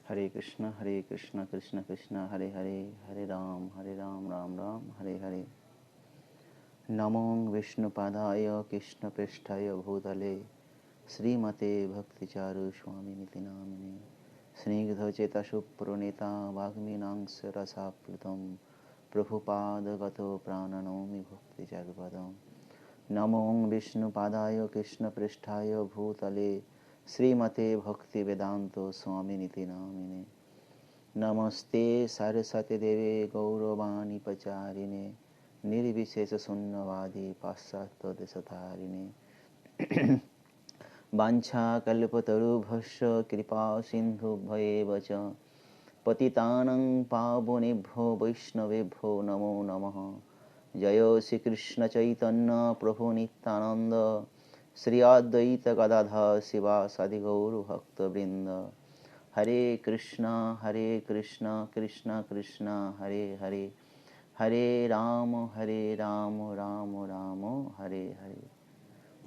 हरे कृष्ण कृष्ण कृष्ण हरे हरे, हरे राम राम राम हरे हरे। नमो विष्णुपादाय कृष्णपृष्ठाय भूतले श्रीमते भक्तिचारु स्वामिनिति नामिने। स्निग्धचेतसुप्रणीता वाग्मीनांस रसाप्लुतं प्रभुपादगतो प्राणनौमि भक्तिजगपदम्। नमो विष्णुपादाय कृष्णपृष्ठाय भूतले श्रीमते भक्तिवेदान्त स्वामिनिति नामिने। नमस्ते सरस्वती देवे गौरवाणी प्रचारिणे निर्विशेषशून्यवादी पाश्चात्यदेशतारिणे। वाञ्छाकल्पतरुभ्यश्च कृपा सिन्धुभ्येव च पतितानं पावनेभ्यो वैष्णवेभ्यो नमो नमः। जय श्री कृष्ण चैतन्य प्रभु नित्यानंद श्री अद्वैत गदाधर शिवासादि गौर भक्तवृंद। हरे कृष्णा कृष्ण कृष्ण हरे हरे, हरे राम राम राम हरे हरे।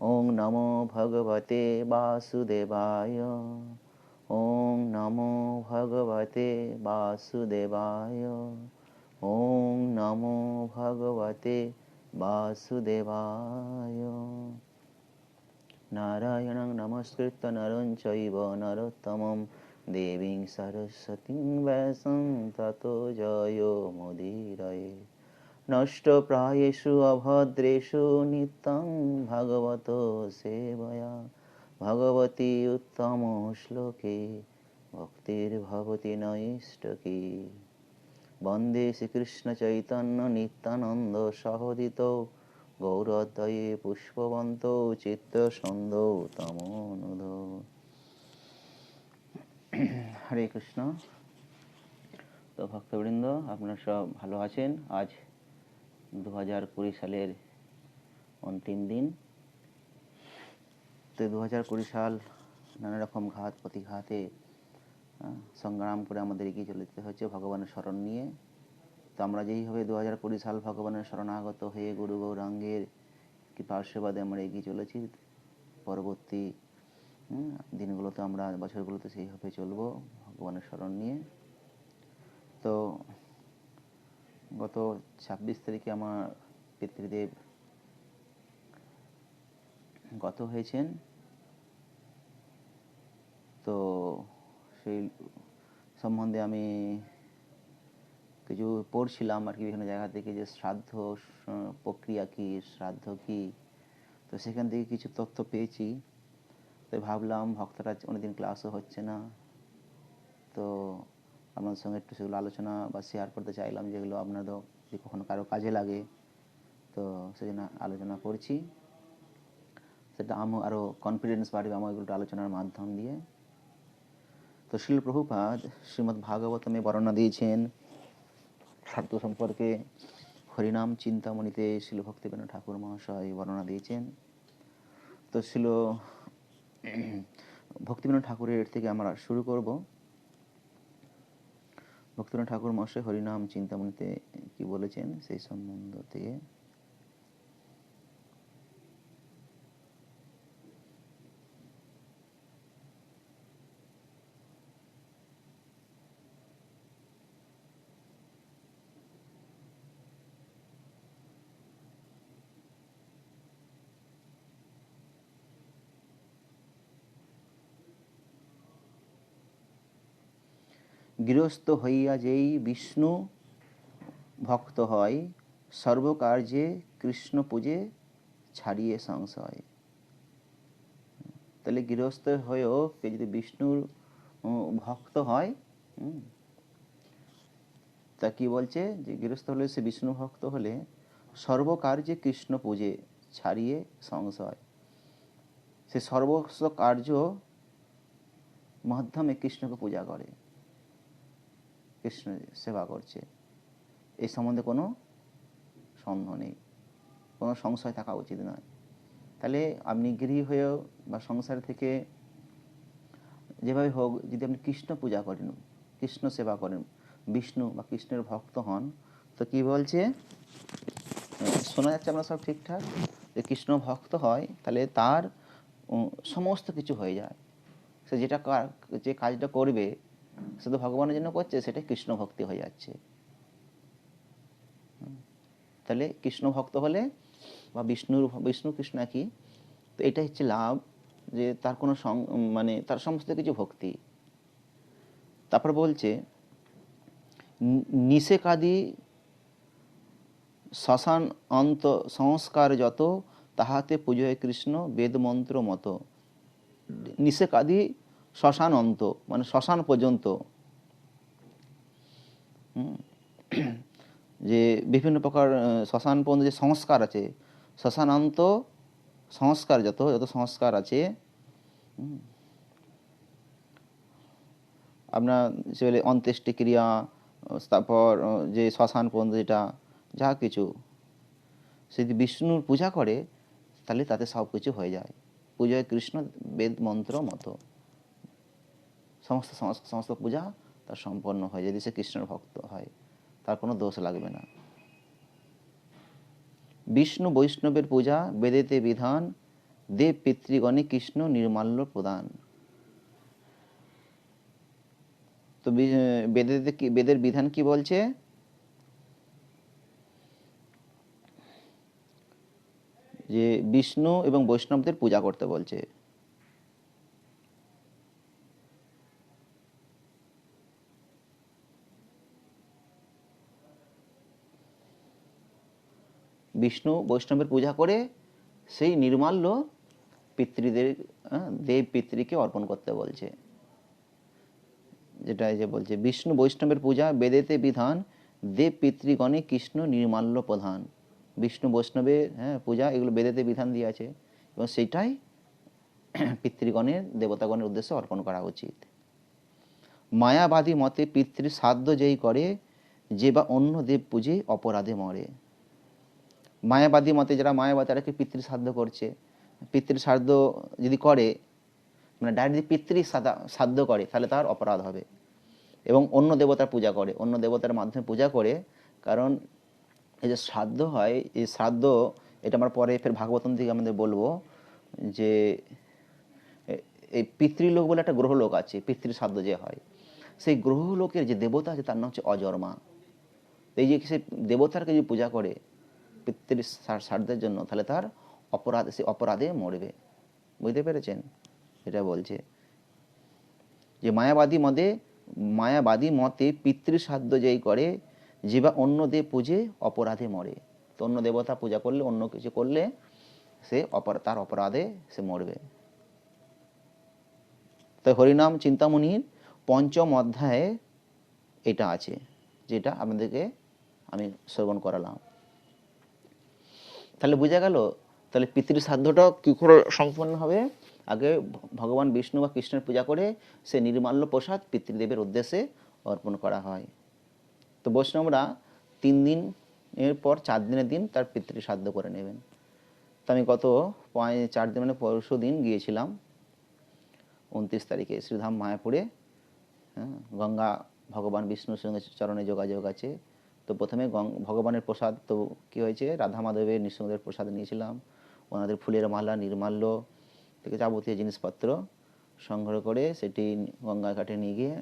ओम नमो भगवते वासुदेवाय, ओम नमो भगवते वासुदेवाय, ओम नमो भगवते वासुदेवाय। नारायणं नमस्कृत्य नरं चैव नरोत्तमं देवीं सरस्वतीं व्यासं ततो जयो मुदीरये। नष्टप्रायेषु अभद्रेषु नित्यं भगवतो सेवया भगवती उत्तम श्लोके भक्तिर्भवति नैष्टकी। वन्दे श्रीकृष्ण चैतन्य नित्यानंद सहोदितो गौरद्वये पुष्पवन्तो चित्तसंदो तमोनुधो। হরে কৃষ্ণ। তো ভক্তবৃন্দ, আপনারা সব ভালো আছেন? আজ 2020 সালের অন্তিম দিন। তো 2020 সাল নানা রকম ঘাত প্রতিঘাতে সংগ্রাম করে আমাদের এগিয়ে চলতে হচ্ছে ভগবানের শরণ নিয়ে। তো আমরা যেইভাবে 2020 সাল ভগবানের শরণাগত হয়ে গুরু গৌরাঙ্গের কৃপা আশীর্বাদে আমরা এগিয়ে চলেছি, পরবর্তী দিনগুলোতে আমরা বছরগুলোতে সেইভাবে চলবো ভগবানের শরণ নিয়ে। তো গত 26 তারিখে আমার পিতৃদেব গত হয়েছেন। তো সেই সম্বন্ধে আমি কিছু পড়ছিলাম আর কি বিভিন্ন জায়গা থেকে, যে শ্রাদ্ধ প্রক্রিয়া কী, শ্রাদ্ধ কী। তো সেখান থেকে কিছু তথ্য পেয়েছি। তো ভাবলাম ভক্তরা অনেকদিন ক্লাসও হচ্ছে না, তো আপনাদের সঙ্গে একটু সেগুলো আলোচনা বা শেয়ার করতে চাইলাম, যেগুলো আপনাদের যদি কখনো কারো কাজে লাগে। তো সেজন্য আলোচনা করছি, সেটা আমার আরও কনফিডেন্স বাড়বে আমার এগুলো আলোচনার মাধ্যম দিয়ে। তো শিল প্রভুপাদ শ্রীমদ্ ভাগবতমে বর্ণনা দিয়েছেন শ্রাদ্ধ সম্পর্কে। হরিনাম চিন্তামণিতে শিল ভক্তিবেদান্ত ঠাকুর মহাশয় বর্ণনা দিয়েছেন। তো শিল ভক্তিবেদান্ত ঠাকুরের থেকে আমরা শুরু করব। ভক্তিবেদান্ত ঠাকুর মহাশয় হরিনাম চিন্তামণিতে কি বলেছেন সেই সম্বন্ধ থেকে। গৃহস্থ হইয়া যেই বিষ্ণু ভক্ত হয়, সর্বকার্যে কৃষ্ণ পূজে ছাড়িয়ে সংশয়। তাহলে গৃহস্থ হয়েও কে যদি বিষ্ণুর ভক্ত হয়, তা কি বলছে, যে গৃহস্থ হলে সে বিষ্ণু ভক্ত হলে সর্বকার্যে কৃষ্ণ পূজে ছাড়িয়ে সংশয়। সে সর্বস্ব কার্য মাধ্যমে কৃষ্ণকে পূজা করে, কৃষ্ণ সেবা করছে, এই সম্বন্ধে কোনো সন্দেহ নেই, কোনো সংশয় থাকা উচিত নয়। তাহলে আপনি গৃহী হয়েও বা সংসার থেকে যেভাবে হোক, যদি আপনি কৃষ্ণ পূজা করেন, কৃষ্ণ সেবা করেন, বিষ্ণু বা কৃষ্ণের ভক্ত হন, তো কি বলছে, শোনা যাচ্ছে আমরা সব ঠিকঠাক, যে কৃষ্ণ ভক্ত হয় তাহলে তার সমস্ত কিছু হয়ে যায়। সে যে কাজটা করবে শুধু ভগবানের জন্য করছে, সেটা কৃষ্ণ ভক্তি হয়ে যাচ্ছে। তাহলে কৃষ্ণ ভক্ত হলে বা বিষ্ণু কৃষ্ণ একই, তো এটা হচ্ছে লাভ, যে তার কোনো মানে তার সমস্ত কিছু ভক্তি। তারপর বলছে নিষেকাদি শ্মশান অন্ত সংস্কার যত, তাহাতে পুজোয় কৃষ্ণ বেদমন্ত্র মতো। নিষেকাদি শ্মশান অন্ত মানে শ্মশান পর্যন্ত, যে বিভিন্ন প্রকার শ্মশান পর্যন্ত যে সংস্কার আছে, শ্মশানান্ত সংস্কার যত যত সংস্কার আছে, আপনার সেগুলি অন্ত্যেষ্টি ক্রিয়া, তারপর যে শ্মশান পর্যন্ত যেটা যা কিছু, সে যদি বিষ্ণুর পূজা করে তাহলে তাতে সব কিছু হয়ে যায়। পূজায় কৃষ্ণ বেদ মন্ত্র মতো সমস্ত সমস্ত পূজা তার সম্পন্ন হয় যদি সে কৃষ্ণের ভক্ত হয়, তার কোনো দোষ লাগবে না। বিষ্ণু বৈষ্ণবের পূজা বেদেতে বিধান, দেব পিতৃগণে কৃষ্ণ নির্মাল্য প্রদান। তো বেদের বিধান কি বলছে? যে বিষ্ণু এবং বৈষ্ণবদের পূজা করতে বলছে। বিষ্ণু বৈষ্ণবের পূজা করে সেই নির্মাল্য পিতৃদের দেব পিতৃকে অর্পণ করতে বলছে। যেটা যে বলছে বিষ্ণু বৈষ্ণবের পূজা বেদেতে বিধান, দেব পিতৃগণে কৃষ্ণ নির্মাল্য প্রধান। বিষ্ণু বৈষ্ণবের পূজা এগুলো বেদেতে বিধান দিয়ে আছে, এবং সেইটাই পিতৃগণের দেবতাগণের উদ্দেশ্যে অর্পণ করা উচিত। মায়াবাদী মতে পিতৃ শ্রাদ্ধ যেই করে, যে বা অন্য দেব পূজে অপরাধে মরে। মায়াবাদী মতে যারা মায়াবাদী তারা কি পিতৃ শ্রাদ্ধ করছে, পিতৃ শ্রাদ্ধ যদি করে মানে ডাইরেক্ট পিতৃ শ্রাদ্ধ করে তাহলে তার অপরাধ হবে। এবং অন্য দেবতার পূজা করে, অন্য দেবতার মাধ্যমে পূজা করে, কারণ এই যে শ্রাদ্ধ হয়, এই শ্রাদ্ধ এটা আমরা পরে ফের ভাগবতম থেকে আমাদের বলবো, যে এই পিতৃলোক বলে একটা গ্রহলোক আছে, পিতৃ শ্রাদ্ধ যে হয়, সেই গ্রহলোকের যে দেবতা আছে তার নাম হচ্ছে অজর্মা। এই যে সে দেবতারকে যে পূজা করে পিতৃ শ্রাদ্ধের জন্য, তাহলে তার অপরাধ, সে অপরাধে মরবে। বুঝতে পেরেছেন? এটা বলছে যে মায়াবাদী মতে পিতৃ শ্রাদ্ধ যেই করে, যে বা অন্য দেব পূজে অপরাধে মরে। তো অন্য দেবতা পূজা করলে, অন্য কিছু করলে সে তার অপরাধে সে মরবে। তাই হরিনাম চিন্তামণির পঞ্চম অধ্যায়ে এটা আছে, যেটা আপনাদেরকে আমি শ্রবণ করালাম। তাহলে বোঝা গেল, তাহলে পিতৃ শ্রাদ্ধটা কী করে সম্পন্ন হবে? আগে ভগবান বিষ্ণু বা কৃষ্ণের পূজা করে সে নির্মাল্য প্রসাদ পিতৃদেবের উদ্দেশ্যে অর্পণ করা হয়। তো বৈষ্ণবরা 3 দিনের পর 4 দিনের দিন তার পিতৃ শ্রাদ্ধ করে নেবেন। তো আমি গত 4 দিন মানে পরশু দিন গিয়েছিলাম 29 তারিখে শ্রীধাম মায়াপুরে। গঙ্গা ভগবান বিষ্ণুর সঙ্গে চরণে যোগাযোগ আছে। তো প্রথমে ভগবানের প্রসাদ, তো কী হয়েছে, রাধা মাধবের নৃসিংহদেবের প্রসাদ নিয়েছিলাম। ওনাদের ফুলের মালা, নির্মাল্য থেকে যাবতীয় জিনিসপত্র সংগ্রহ করে সেটি গঙ্গা ঘাটে নিয়ে গিয়ে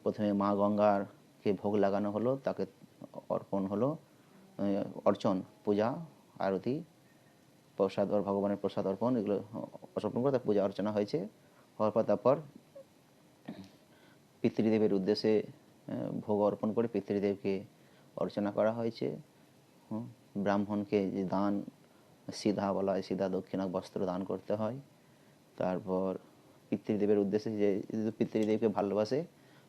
প্রথমে মা গঙ্গারকে ভোগ লাগানো হলো, তাকে অর্পণ হলো, অর্চন, পূজা, আরতি, প্রসাদ, ভগবানের প্রসাদ অর্পণ, এগুলো অর্পণ করে তার পূজা অর্চনা হয়েছে। হওয়ার পর তারপর পিতৃদেবের উদ্দেশ্যে ভোগ অর্পণ করে পিতৃদেবকে অর্চনা করা হয়েছে। ব্রাহ্মণকে যে দান সিধা বলা হয়, সিধা দক্ষিণা বস্ত্র দান করতে হয়। তারপর পিতৃদেবের উদ্দেশ্যে যে পিতৃদেবকে ভালোবাসে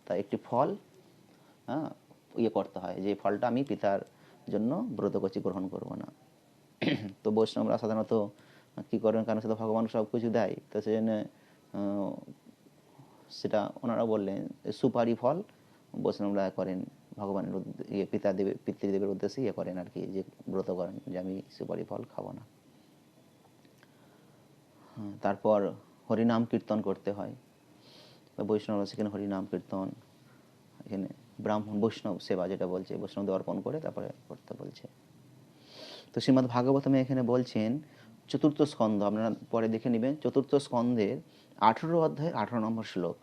তা একটি ফল করতে হয়, যে ফলটা আমি পিতার জন্য ব্রত করছি, গ্রহণ করব না। তো বৈষ্ণবরা সাধারণত কী করবেন, কারণ সেটা ভগবান সব কিছু দেয়, তো সেজন্য সেটা ওনারা বললেন সুপারি ফল বৈষ্ণবরা করেন, ভগবানের পিতৃদেবের উদ্দেশ্যে করেন আর কি, যে ব্রত করেন যে আমি সুপারি ফল খাবো না। তারপর হরিনাম কীর্তন করতে হয়, বৈষ্ণবরা সেখানে হরিনাম কীর্তন, এখানে ব্রাহ্মণ বৈষ্ণব সেবা যেটা বলছে, বৈষ্ণবদের অর্পণ করে তারপরে করতে বলছে। তো শ্রীমদ্ ভাগবতমে এখানে বলছেন চতুর্থ স্কন্ধ, আপনারা পরে দেখে নেবেন, চতুর্থ স্কন্ধের 18 অধ্যায়ের 18 নম্বর শ্লোক।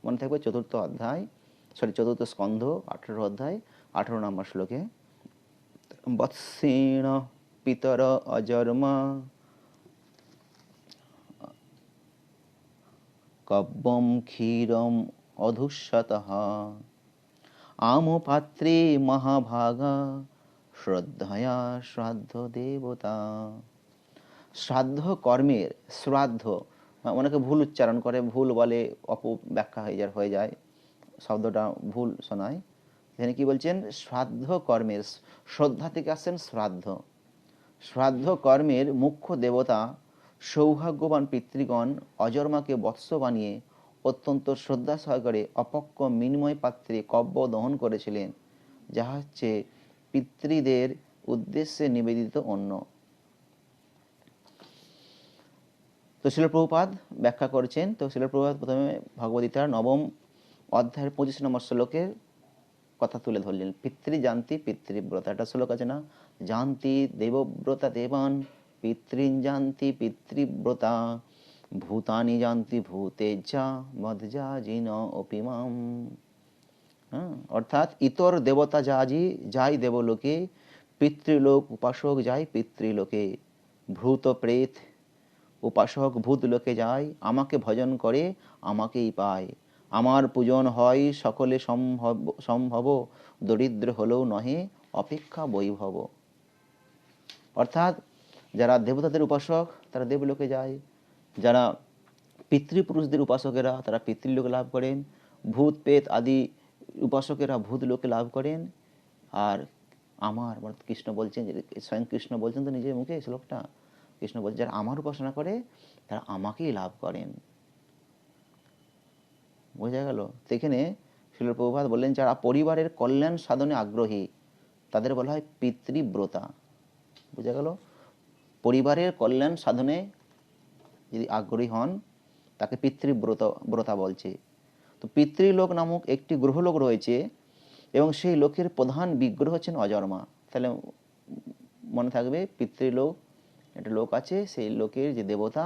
মনে থাকবে চতুর্থ স্কন্ধ 18 অধ্যায় 18 নম্বর শ্লোকে, বৎসেন পিতর অজর্মা কব্বম ক্ষীরম অধুষ্যতঃ আমপাত্রে মহাভাগা শ্রদ্ধয়া শ্রাদ্ধ দেবতা। শ্রাদ্ধ কর্মের, শ্রাদ্ধ অনেকে ভুল উচ্চারণ করে, ভুল বলে, অপব্যাখ্যা হয়ে যায়, শব্দটা ভুল শোনায়। এখানে কি বলছেন? শ্রাদ্ধ কর্মের, শ্রদ্ধা থেকে আসছেন শ্রাদ্ধ। শ্রাদ্ধ কর্মের মুখ্য দেবতা সৌভাগ্যবান পিতৃগণ অজর্মাকে বৎস বানিয়ে অত্যন্ত শ্রদ্ধা সহকারে অপক্ষ মৃন্ময় পাত্রে কব্য দহন করেছিলেন, যাহা হচ্ছে পিতৃদের উদ্দেশ্যে নিবেদিত অন্ন। তো শিল প্রভুপাদ ব্যাখ্যা করছেন। তো শিল প্রভুপাদ প্রথমে ভগবদ্গীতার 9ম অধ্যায়ের 25 নম্বর শ্লোকের কথা তুলে ধরলেন। পিতৃযান্তি পিতৃব্রতা, একটা শ্লোক আছে না, যান্তি দেবব্রতা দেবান পিতৃন যান্তি পিতৃব্রতা ভূতানি যান্তি ভূতেজা মধ্যা জিন অপিমাম। অর্থাৎ ইতর দেবতা যাই দেবলোকে, পিতৃলোক উপাসক যায় পিতৃলোকে, ভূত প্রেত উপাসক ভূত লোকে যায়, আমাকে ভজন করে আমাকেই পায়, আমার পূজন হয় সকলে সম্ভব, দরিদ্র হলেও নহে অপেক্ষা বৈভব। অর্থাৎ যারা দেবতাদের উপাসক তারা দেবলোকে যায়, যারা পিতৃপুরুষদের উপাসকেরা তারা পিতৃলোকে লাভ করেন, ভূত প্রেত আদি উপাসকেরা ভূত লোকে লাভ করেন। আর আমার কৃষ্ণ বলছেন, স্বয়ং কৃষ্ণ বলছেন তো নিজের মুখে শ্লোকটা, কৃষ্ণ বলছেন যারা আমার উপাসনা করে তারা আমাকেই লাভ করেন। বোঝা গেল? তো এখানে শিল প্রভুপাদ বললেন যারা পরিবারের কল্যাণ সাধনে আগ্রহী তাদের বলা হয় পিতৃব্রতা। বোঝা গেল? পরিবারের কল্যাণ সাধনে যদি আগ্রহী হন তাকে পিতৃব্রতা বলছে। তো পিতৃলোক নামক একটি গ্রহলোক রয়েছে এবং সেই লোকের প্রধান বিগ্রহ হচ্ছেন অজর্মা। তাহলে মনে থাকবে পিতৃলোক একটা লোক আছে, সেই লোকের যে দেবতা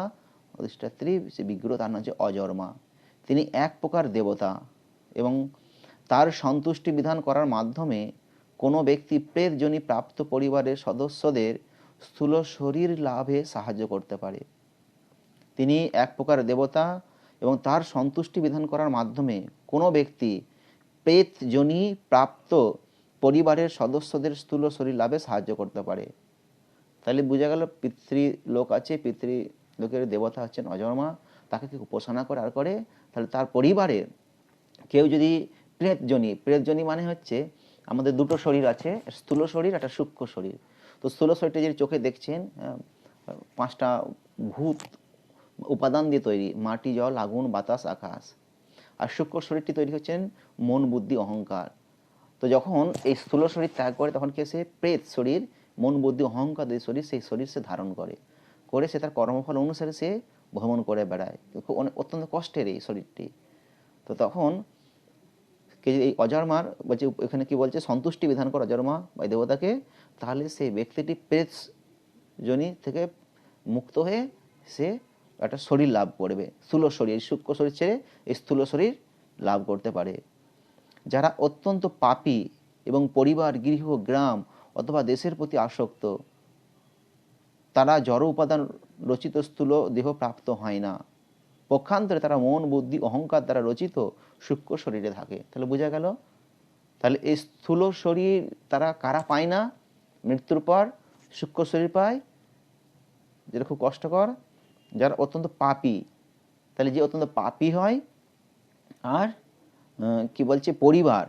অধিষ্ঠাত্রী সে বিগ্রহ তার নাম হচ্ছে অজর্মা। তিনি এক প্রকার দেবতা এবং তার সন্তুষ্টি বিধান করার মাধ্যমে কোনো ব্যক্তি প্রেতজনী প্রাপ্ত পরিবারের সদস্যদের স্থূল শরীর লাভে সাহায্য করতে পারে। তিনি এক প্রকার দেবতা এবং তার সন্তুষ্টি বিধান করার মাধ্যমে কোনো ব্যক্তি প্রেতজনী প্রাপ্ত পরিবারের সদস্যদের স্থূল শরীর লাভে সাহায্য করতে পারে। তাহলে বোঝা গেল পিতৃলোক আছে, পিতৃলোকের দেবতা হচ্ছেন অজর্মা, তাকে কেউ উপাসনা করে আর করে, তাহলে তার পরিবারের কেউ যদি প্রেতজনী মানে হচ্ছে আমাদের দুটো শরীর আছে, স্থূল শরীর একটা সূক্ষ্ম শরীর। তো স্থূল শরীরটা যে চোখে দেখছেন 5টা ভূত উপাদান দিয়ে তৈরি, মাটি জল আগুন বাতাস আকাশ। আর সূক্ষ্ম শরীরটি তৈরি হচ্ছেন মন বুদ্ধি অহংকার। তো যখন এই স্থূল শরীর ত্যাগ করে তখন কে সে প্রেত শরীর, মন বুদ্ধি অহংকার দুই শরীর, সেই শরীর সে ধারণ করে সে তার কর্মফল অনুসারে সে ভ্রমণ করে বেড়ায়। অত্যন্ত কষ্টের এই শরীরটি। তো তখন এই অজর্মার বলছে, এখানে কি বলছে, সন্তুষ্টি বিধান কর অজর্মা বা দেবতাকে, তাহলে সেই ব্যক্তিটি প্রেত জনি থেকে মুক্ত হয়ে সে একটা শরীর লাভ করবে, স্থূল শরীর, সূক্ষ্ম শরীর ছেড়ে এই স্থূল শরীর লাভ করতে পারে। যারা অত্যন্ত পাপী এবং পরিবার গৃহ গ্রাম অথবা দেশের প্রতি আসক্ত, তারা জড় উপাদান রচিত স্থূল দেহ প্রাপ্ত হয় না, পক্ষান্তরে তারা মন বুদ্ধি অহংকার দ্বারা রচিত সূক্ষ্ম শরীরে থাকে। তাহলে বোঝা গেল? তাহলে এই স্থূল শরীর তারা কারা পায় না? মৃত্যুর পর সূক্ষ্ম শরীর পায়, যেটা খুব কষ্টকর, যারা অত্যন্ত পাপী। তাহলে যে অত্যন্ত পাপী হয় আর কি বলছে, পরিবার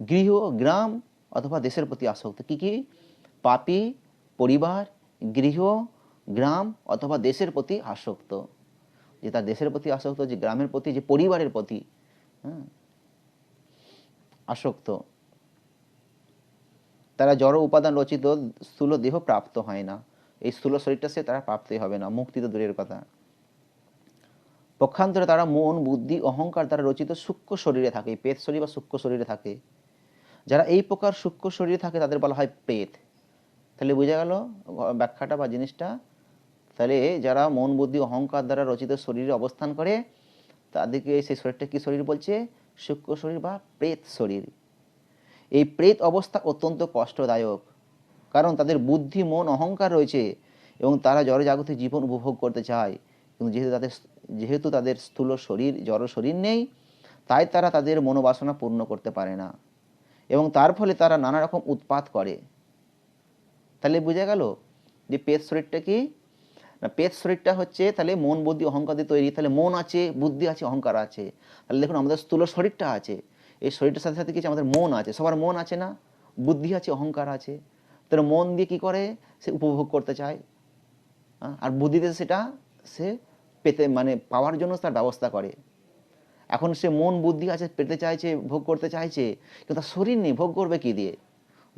গৃহ গ্রাম অথবা দেশের প্রতি আসক্ত। কি কি? পাপী, পরিবার, গৃহ গ্রাম অথবা দেশের প্রতি আসক্ত। যে তার দেশের প্রতি আসক্ত, যে গ্রামের প্রতি, যে পরিবারের প্রতি আসক্ত, তারা জড় উপাদান রচিত স্থূল দেহ প্রাপ্ত হয় না। এই স্থূল শরীরটা সে তারা প্রাপ্তই হবে না, মুক্তি তো দূরের কথা। পক্ষান্তরে তারা মন বুদ্ধি অহংকার দ্বারা রচিত সূক্ষ্ম শরীরে থাকে, প্রেত শরীর বা সূক্ষ্ম শরীরে থাকে। যারা এই প্রকার সূক্ষ্ম শরীরে থাকে তাদের বলা হয় প্রেত। তাহলে বোঝা গেল ব্যাখ্যাটা বা জিনিসটা। তাহলে যারা মন বুদ্ধি অহংকার দ্বারা রচিত শরীরে অবস্থান করে তাদেরকে সেই শরীরটা কি শরীর বলছে? সূক্ষ্ম শরীর বা প্রেত শরীর। এই প্রেত অবস্থা অত্যন্ত কষ্টদায়ক, কারণ তাদের বুদ্ধি, মন, অহংকার রয়েছে এবং তারা জড়জাগতিক জীবন উপভোগ করতে চায়, কিন্তু যেহেতু তাদের স্থূল শরীর, জড় শরীর নেই, তাই তারা তাদের মনোবাসনা পূর্ণ করতে পারে না এবং তার ফলে তারা নানা রকম উৎপাত করে। তাহলে বোঝা গেল যে প্রেত শরীরটা কি না? প্রেত শরীরটা হচ্ছে তাহলে মন, বুদ্ধি, অহংকার দিয়ে তৈরি। তাহলে মন আছে, বুদ্ধি আছে, অহংকার আছে। তাহলে দেখুন আমাদের স্থূল শরীরটা আছে, এই শরীরটার সাথে সাথে কিছু আমাদের মন আছে, সবার মন আছে না, বুদ্ধি আছে, অহংকার আছে। তাহলে মন দিয়ে কি করে? সে উপভোগ করতে চায়, আর বুদ্ধিতে সেটা সে পেতে মানে পাওয়ার জন্য তার ব্যবস্থা করে। এখন সে মন বুদ্ধি আছে, পেতে চাইছে, ভোগ করতে চাইছে, কিন্তু তার শরীর নেই, ভোগ করবে কি দিয়ে?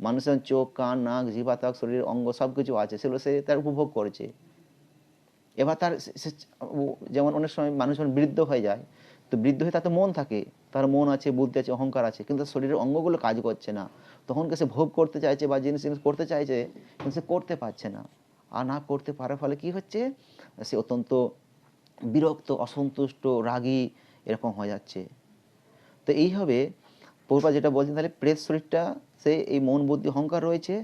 মানুষের চোখ, কান, নাক, জিহ্বা, ত্বক, শরীরের অঙ্গ সব কিছু আছে, সেগুলো সে তার উপভোগ করেছে। এবার তার যেমন অনেক সময় মানুষ যখন বৃদ্ধ হয়ে যায়, তো বৃদ্ধ হয়ে তার তো মন থাকে, তার মন আছে, বুদ্ধি আছে, অহংকার আছে, কিন্তু শরীরের অঙ্গগুলো কাজ করছে না। তখন সে ভোগ করতে চাইছে বা জিনিস করতে চাইছে, কিন্তু সে করতে পারছে না। আর না করতে পারার ফলে কি হচ্ছে? সে অত্যন্ত বিরক্ত, অসন্তুষ্ট, রাগী এরকম হয়ে যাচ্ছে। তো এইভাবে প্রভুপাদ যেটা বলছেন, তাহলে প্রেত শরীরটা সে এই মন, বুদ্ধি, অহংকার রয়েছে,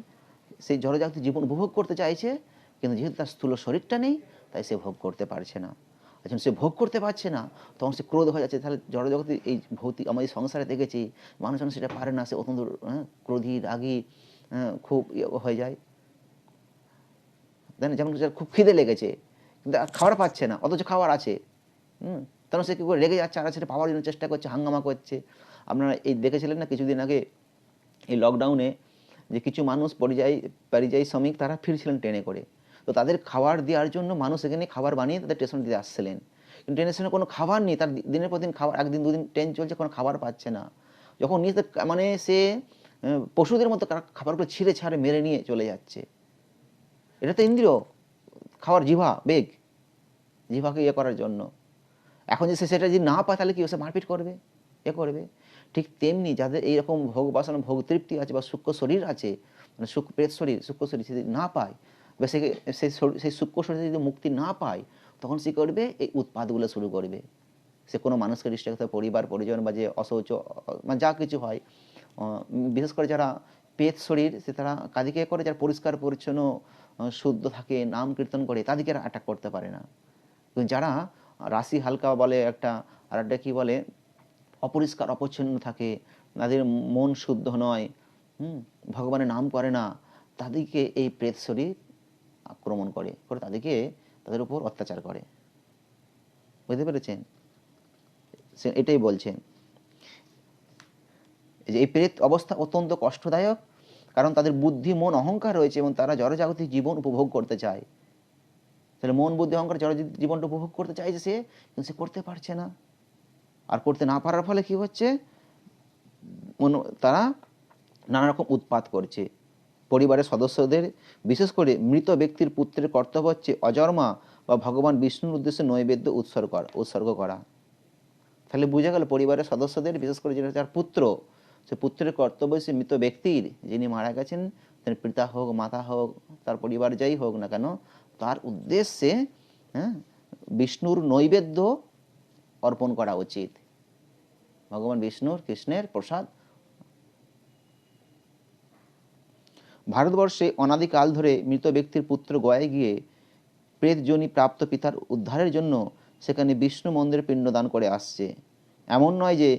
সেই জড়জাগতিক জীবন উপভোগ করতে চাইছে, কিন্তু যেহেতু তার স্থূল শরীরটা নেই, তাই সে ভোগ করতে পারছে না। যখন সে ভোগ করতে পারছে না, তখন সে ক্রোধ হয়ে যাচ্ছে। তাহলে জড়জগতে এই ভৌতিক আমাদের সংসারে দেখেছি মানুষজন সেটা পারে না, সে অত্যন্ত ক্রোধী, রাগী, খুব হয়ে যায়। তাই না? যেমন খুব খিদে লেগেছে, কিন্তু খাবার পাচ্ছে না, অথচ খাবার আছে, তখন সে কি করে রেগে যাচ্ছে, আর সেটা পাওয়ার জন্য চেষ্টা করছে, হাঙ্গামা করছে। আপনারা এই দেখেছিলেন না কিছুদিন আগে এই লকডাউনে, যে কিছু মানুষ পরিযায়ী শ্রমিক তারা ফিরছিলেন ট্রেনে করে, তো তাদের খাবার দেওয়ার জন্য মানুষ এখানে খাবার বানিয়ে তাদের স্টেশন দিতে আসছিলেন, কিন্তু ট্রেনের স্টেশনে কোনো খাবার নেই। তার দিনের পর দিন খাবার, একদিন দুদিন ট্রেন চলছে, কোনো খাবার পাচ্ছে না। যখন নিজে মানে সে পশুদের মতো খাবারগুলো ছিঁড়ে ছাড়ে মেরে নিয়ে চলে যাচ্ছে। এটা তো ইন্দ্রিয়, খাওয়ার জিহ্বা, বেগ, জিহ্বাকে ইয়ে করার জন্য। এখন যে সে সেটা যদি না পায়, তাহলে কি সে মারপিট করবে, এ করবে। ঠিক তেমনি যাদের এইরকম ভোগ বাসনা, ভোগ তৃপ্তি আছে বা সূক্ষ্ম শরীর আছে, মানে প্রেত শরীর, সূক্ষ্ম শরীর যদি না পায়, বা সেই সূক্ষ্ম শরীর যদি মুক্তি না পায়, তখন সে করবে এই উৎপাতগুলো শুরু করবে। সে কোনো মানুষকে ডিস্ট্রাক্ট করতে, পরিবার পরিজন বা যে অশৌচ মানে যা কিছু হয়, বিশেষ করে যারা পেট শরীর, সে তারা কাদিকে করে, যারা পরিষ্কার পরিচ্ছন্ন শুদ্ধ থাকে, নাম কীর্তন করে, তাদেরকে অ্যাটাক করতে পারে না। যারা রাশি হালকা বলে একটা, আর একটা কি বলে অপরিষ্কার অপরিচ্ছন্ন থাকে, তাদের মন শুদ্ধ নয়, ভগবানের নাম করে না, তাদেরকে এই প্রেত শরীর আক্রমণ করে তাদেরকে তাদের উপর অত্যাচার করে। বুঝতে পেরেছেন? এটাই বলছেন যে এই প্রেত অবস্থা অত্যন্ত কষ্টদায়ক, কারণ তাদের বুদ্ধি, মন, অহংকার রয়েছে এবং তারা জড়জাগতিক জীবন উপভোগ করতে চায়। তাহলে মন, বুদ্ধি, অহংকার জড়জাগতিক জীবনটা উপভোগ করতে চাইছে সে, কিন্তু সে করতে পারছে না। আর করতে না পারার ফলে কি হচ্ছে? তারা নানা রকম উৎপাত করছে। পরিবারের সদস্যদের, বিশেষ করে মৃত ব্যক্তির পুত্রের কর্তব্য হচ্ছে অজন্মা বা ভগবান বিষ্ণুর উদ্দেশ্যে নৈবেদ্য উৎসর্গ করা। তাহলে বুঝা গেল পরিবারের সদস্যদের, বিশেষ করে যেটা যার পুত্র, সে পুত্রের কর্তব্য সে মৃত ব্যক্তির, যিনি মারা গেছেন, পিতা হোক, মাতা হোক, তার পরিবার যাই হোক না কেন, তার উদ্দেশ্যে বিষ্ণুর নৈবেদ্য অর্পণ করা উচিত। ভগবান বিষ্ণুর, কৃষ্ণের প্রসাদ। ভারতবর্ষে অনাদিকাল ধরে মৃত ব্যক্তির পুত্র গয়ায় গিয়ে প্রেতযোনি প্রাপ্ত পিতার উদ্ধারের জন্য সেখানে বিষ্ণু মন্দিরে পিণ্ডদান করে আসছে। এমন নয় যে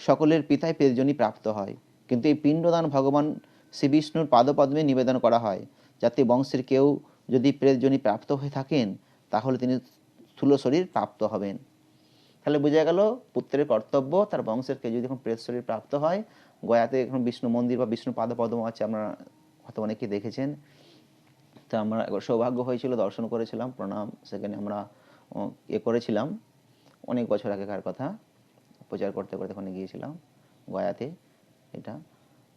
সকলের পিতায় প্রেতযোনি প্রাপ্ত হয়, কিন্তু এই পিণ্ডদান ভগবান শ্রী বিষ্ণুর পাদপদ্মে নিবেদন করা হয়, যাতে বংশের কেউ যদি প্রেতযোনি প্রাপ্ত হয়ে থাকেন, তাহলে তিনি স্থূল শরীর প্রাপ্ত হবেন। তাহলে বোঝা গেল পুত্রের কর্তব্য, তার বংশের কেউ যদি এখন প্রেত শরীর প্রাপ্ত হয়, গয়াতে এখন বিষ্ণু মন্দির বা বিষ্ণু পাদপদ্ম আছে, আমরা হয়তো অনেকেই দেখেছেন। তো আমরা একবার সৌভাগ্য হয়েছিল, দর্শন করেছিলাম, প্রণাম, সেখানে আমরা করেছিলাম, অনেক বছর আগেকার কথা, প্রচার করতে করতে ওখানে গিয়েছিলাম গয়াতে এটা।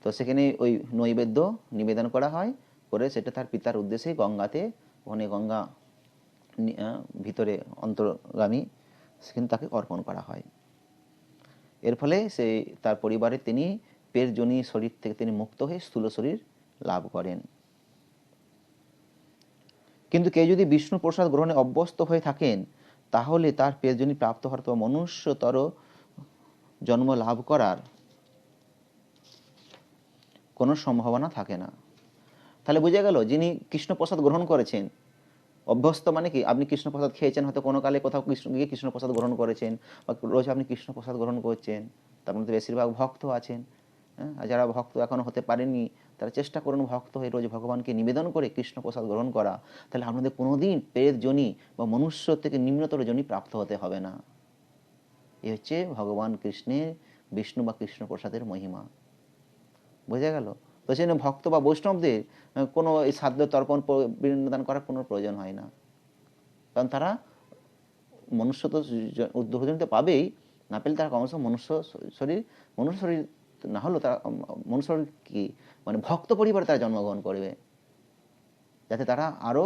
তো সেখানে ওই নৈবেদ্য নিবেদন করা হয়, করে সেটা তার পিতার উদ্দেশ্যে গঙ্গাতে, ওখানে গঙ্গা ভিতরে অন্তর্গামী, সেখানে তাকে অর্পণ করা হয়। এর ফলে সে তার পরিবারে তিনি প্রেতযোনি শরীর থেকে তিনি মুক্ত হয়ে স্থূল শরীর লাভ করেন। কিন্তু কেউ যদি বিষ্ণু প্রসাদ গ্রহণে অভ্যস্ত হয়ে থাকেন, তাহলে তার পেজনী প্রাপ্ত হওয়ার তো মনুষ্যতর জন্ম লাভ করার কোনো সম্ভাবনা থাকে না। তাহলে বোঝা গেল, যিনি কৃষ্ণপ্রসাদ গ্রহণ করেছেন, অভ্যস্ত মানে কি, আপনি কৃষ্ণপ্রসাদ খেয়েছেন, হয়তো কোনো কালে কোথাও গিয়ে কৃষ্ণপ্রসাদ গ্রহণ করেছেন, বা রোজ আপনি কৃষ্ণপ্রসাদ গ্রহণ করছেন, তার মধ্যে বেশিরভাগ ভক্ত আছেন। হ্যাঁ, আর যারা ভক্ত এখনো হতে পারেননি, তারা চেষ্টা করুন ভক্ত হয়ে রোজ ভগবানকে নিবেদন করে কৃষ্ণপ্রসাদ গ্রহণ করা। তাহলে আপনাদের কোনোদিন প্রেত যোনি বা মনুষ্য থেকে নিম্নতর যোনি প্রাপ্ত হতে হবে না। এই হচ্ছে ভগবান কৃষ্ণের, বিষ্ণু বা কৃষ্ণপ্রসাদের মহিমা। বোঝা গেল? তো সেই জন্য ভক্ত বা বৈষ্ণবদের কোনো এই সাধ্য তর্পণ বিনোদন করার কোনো প্রয়োজন হয় না, কারণ তারা মনুষ্য তো উদ্বোধন পাবেই, না পেলে তারা ক্রমশ মনুষ্য শরীর না হলেও তারা মনুষ্য শরীর কি মানে ভক্ত পরিবারে তারা জন্মগ্রহণ করবে, যাতে তারা আরো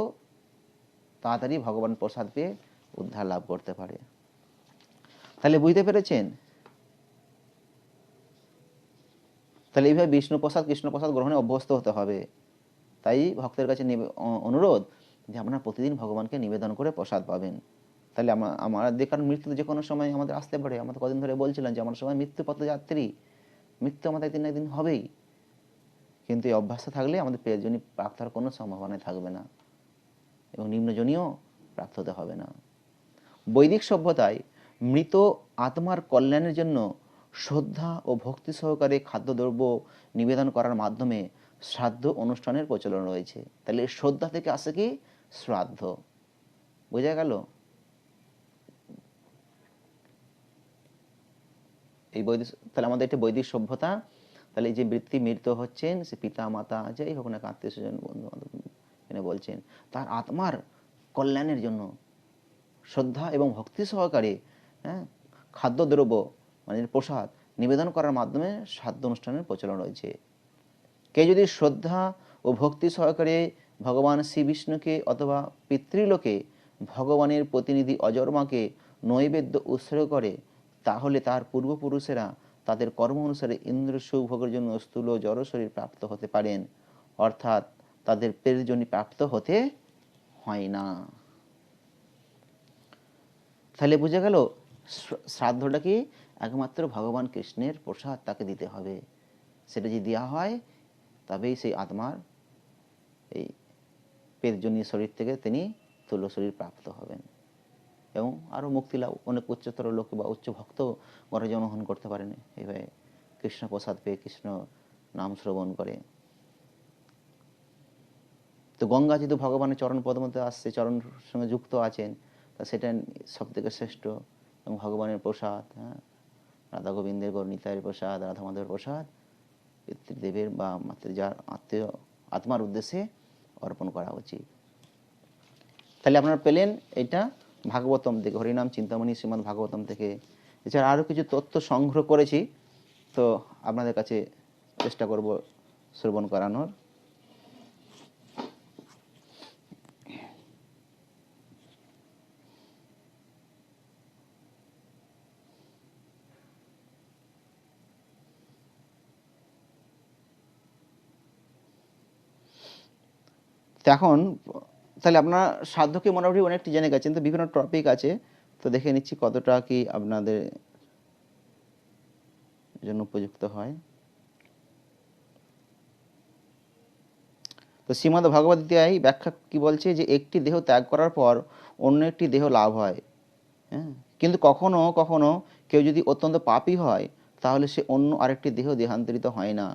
তাড়াতাড়ি ভগবান প্রসাদ পেয়ে উদ্ধার লাভ করতে পারে। তাহলে বুঝতে পেরেছেন? তাহলে এইভাবে বিষ্ণু প্রসাদ কৃষ্ণ প্রসাদ গ্রহণে অভ্যস্ত হতে হবে। তাই ভক্তের কাছে অনুরোধ যে আপনারা প্রতিদিন ভগবানকে নিবেদন করে প্রসাদ পাবেন। তাহলে আমাদের কারণ মৃত্যু যে কোনো সময় আমাদের আসতে পারে। আমাদের কদিন ধরে বলছিলেন যে আমার সময় মৃত্যু পথযাত্রী, মৃত্যু আমাদের একদিন না একদিন হবেই। কিন্তু এই অভ্যাসটা থাকলে আমাদের প্রেতযোনি প্রাপ্ত হওয়ার কোনো সম্ভাবনা থাকবে না, এবং নিম্নজনীও প্রাপ্ত হতে হবে না। বৈদিক সভ্যতায় মৃত আত্মার কল্যাণের জন্য শ্রদ্ধা ও ভক্তি সহকারে খাদ্যদ্রব্য নিবেদন করার মাধ্যমে শ্রাদ্ধ অনুষ্ঠানের প্রচলন রয়েছে। তাহলে শ্রদ্ধা থেকে আসে কি? শ্রাদ্ধ। বোঝা গেল? এই বৈদিক, তাহলে আমাদের এটা বৈদিক সভ্যতা। তাহলে এই যে বৃত্তি মৃত হচ্ছেন, সে পিতা মাতা যাই হোক না, আত্মীয় স্বজন বন্ধু বান্ধব এনে বলছেন, তার আত্মার কল্যাণের জন্য শ্রদ্ধা এবং ভক্তি সহকারে খাদ্যদ্রব্য মানে প্রসাদ নিবেদন করার মাধ্যমে শ্রাদ্ধ অনুষ্ঠানের প্রচলন রয়েছে। কেউ যদি শ্রদ্ধা ও ভক্তি সহকারে ভগবান শ্রী বিষ্ণুকে অথবা পিতৃলোকে ভগবানের প্রতিনিধি অজর্মাকে নৈবেদ্য উৎসর্গ করে, তাহলে তার পূর্বপুরুষেরা তাদের কর্ম অনুসারে ইন্দ্র সুভোগের জন্য স্থূল জড় শরীর প্রাপ্ত হতে পারেন, অর্থাৎ তাদের প্রেতযোনি প্রাপ্ত হতে হয় না। তাহলে বোঝা গেল, শ্রাদ্ধটা কি? একমাত্র ভগবান কৃষ্ণের প্রসাদ তাকে দিতে হবে। সেটা যদি দেওয়া হয় তবেই সেই আত্মার এই প্রেতযোনি শরীর থেকে তিনি স্থূল শরীর প্রাপ্ত হবেন, এবং আরও মুক্তি লাভ, অনেক উচ্চতর লোক বা উচ্চ ভক্ত ঘরে জন্মগ্রহণ করতে পারেন এইভাবে কৃষ্ণ প্রসাদ পেয়ে কৃষ্ণ নাম শ্রবণ করে। তো গঙ্গা যেহেতু ভগবানের চরণ পদ্মতে আসছে, চরণ সঙ্গে যুক্ত আছেন, তা সেটা সব থেকে শ্রেষ্ঠ এবং ভগবানের প্রসাদ। হ্যাঁ, রাধা গোবিন্দের গৌরনীতায়ের প্রসাদ, রাধা মাধবের প্রসাদ পিতৃদেবের বা যার আত্মীয় আত্মার উদ্দেশ্যে অর্পণ করা উচিত। তাহলে আপনারা পেলেন এটা ভাগবতম থেকে, হরিনাম চিন্তামণি শ্রীমদ্ ভাগবতম থেকে। এছাড়া আরও কিছু তথ্য সংগ্রহ করেছি, তো আপনাদের কাছে চেষ্টা করব শ্রবণ করানোর। এখন তাহলে আপনার সাধ্যকে মোটামুটি অনেকটি জেনে গেছেন, তো বিভিন্ন টপিক আছে, তো দেখে নিচ্ছি কতটা কি আপনাদের জন্য উপযুক্ত হয়। তো শ্রীমদ্ ভগবদ্গীতায় ব্যাখ্যা কি বলছে, যে একটি দেহ ত্যাগ করার পর অন্য একটি দেহ লাভ হয়। হ্যাঁ, কিন্তু কখনো কখনো কেউ যদি অত্যন্ত পাপী হয়, তাহলে সে অন্য আরেকটি দেহ দেহান্তরিত হয় না,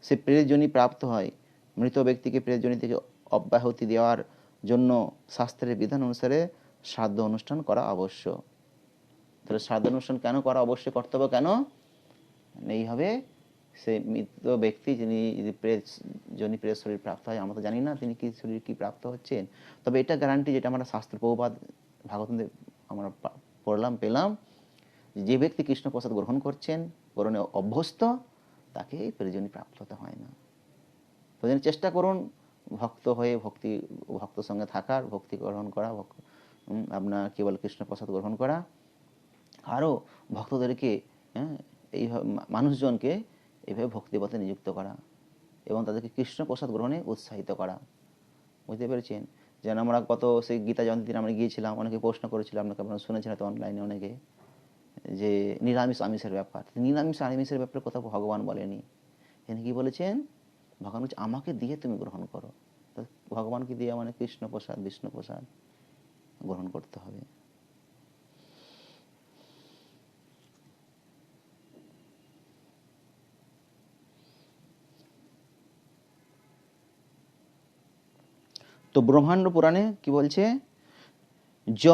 সে প্রেতযোনি প্রাপ্ত হয়। মৃত ব্যক্তিকে প্রেতযোনি থেকে অব্যাহতি দেওয়ার জন্য শাস্ত্রের বিধান অনুসারে শ্রাদ্ধ অনুষ্ঠান করা আবশ্যক। তাহলে শ্রাদ্ধ অনুষ্ঠান কেন করা অবশ্যই, কর্তব্য কেন? এইভাবে সে মৃত ব্যক্তি যিনি যদি প্রেত শরীর প্রাপ্ত হয়, আমরা তো জানি না তিনি কি শরীর কি প্রাপ্ত হচ্ছেন, তবে এটা গ্যারান্টি, যেটা আমরা শাস্ত্র প্রভুপাদ ভাগবত আমরা পেলাম, যে ব্যক্তি কৃষ্ণ প্রসাদ গ্রহণ করছেন, গ্রহণে অভ্যস্ত, তাকে প্রেতযোনি প্রাপ্ত হতে হয় না। তো চেষ্টা করুন ভক্ত হয়ে ভক্ত সঙ্গে থাকার, ভক্তি গ্রহণ করা, আপনার কেবল কৃষ্ণ প্রসাদ গ্রহণ করা, আরও ভক্তদেরকে এইভাবে মানুষজনকে এইভাবে ভক্তিপথে নিযুক্ত করা এবং তাদেরকে কৃষ্ণ প্রসাদ গ্রহণে উৎসাহিত করা। বুঝতে পেরেছেন? যেন আমরা গত সেই গীতা জয়ন্তী দিন আমরা গিয়েছিলাম, অনেকে প্রশ্ন করেছিল, আপনারা শুনেছেন হয়তো অনলাইনে অনেকে, যে নিরামিষ আমিষের ব্যাপার। নিরামিষ আমিষের ব্যাপারে কথা ভগবান বলেনি, এখানে কি বলেছেন, ভগবান বলছে আমাকে দিয়ে তুমি গ্রহণ করো। ভগবানকে দিয়ে মানে কৃষ্ণ প্রসাদ বিষ্ণু প্রসাদ গ্রহণ করতে হবে। তো ব্রহ্মাণ্ড পুরাণে কি বলছে, য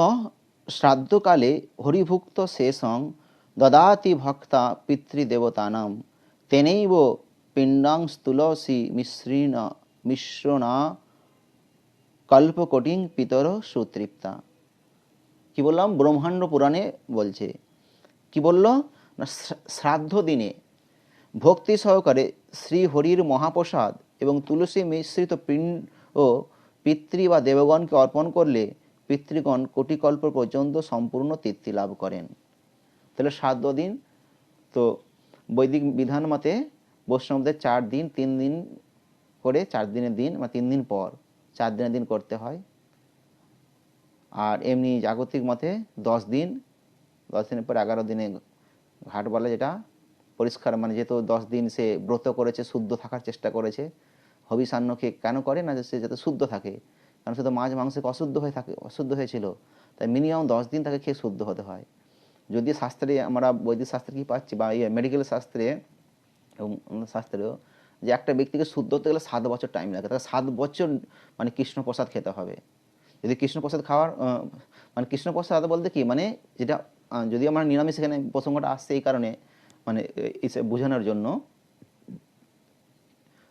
শ্রাদ্ধকালে হরিভুক্ত শেষং দদাতি ভক্তা পিতৃদেবতানাম তেনৈব পিণ্ডাং স্থূলসি মিশ্রণা কল্পকোটিং পিতর সুতৃপ্তা। কি বললাম, ব্রহ্মাণ্ড পুরাণে বলছে, কি বলল না, শ্রাদ্ধ দিনে ভক্তি সহকারে শ্রী হরির মহাপ্রসাদ এবং তুলসী মিশ্রিত পিণ্ড ও পিতৃ বা দেবগণকে অর্পণ করলে পিতৃগণ কোটিকল্প পর্যন্ত সম্পূর্ণ তৃপ্তি লাভ করেন। তাহলে শ্রাদ্ধ দিন তো বৈদিক বিধান মতে বৈষ্ণবদের 4 দিন 3 দিন করে, 4 দিনের দিন বা 3 দিন পর 4 দিনের দিন করতে হয়। আর এমনি জাগতিক মতে 10 দিন, 10 দিনের পর 11 দিনে ঘাট বলে, যেটা পরিষ্কার, মানে যেহেতু 10 দিন সে ব্রত করেছে, শুদ্ধ থাকার চেষ্টা করেছে। হবিষান্ন খেয়ে কেন করে না, সে যাতে শুদ্ধ থাকে, কারণ সে তো মাছ মাংসে অশুদ্ধ হয়ে থাকে, অশুদ্ধ হয়েছিল, তাই মিনিমাম 10 দিন তাকে খেয়ে শুদ্ধ হতে হয়। যদি শাস্ত্রে আমরা বৈদিক শাস্ত্রে কি পাচ্ছি, বা মেডিকেল শাস্ত্রে এবং শাস্ত্রেও, যে একটা ব্যক্তিকে শুদ্ধ হতে গেলে 7 বছর টাইম লাগে, তাকে 7 বছর মানে কৃষ্ণপ্রসাদ খেতে হবে। যদি কৃষ্ণপ্রসাদ খাওয়ার মানে কৃষ্ণপ্রসাদ বলতে কি, মানে যেটা যদি আমার নিরামিষ, এখানে প্রসঙ্গটা আসছে এই কারণে, মানে বোঝানোর জন্য,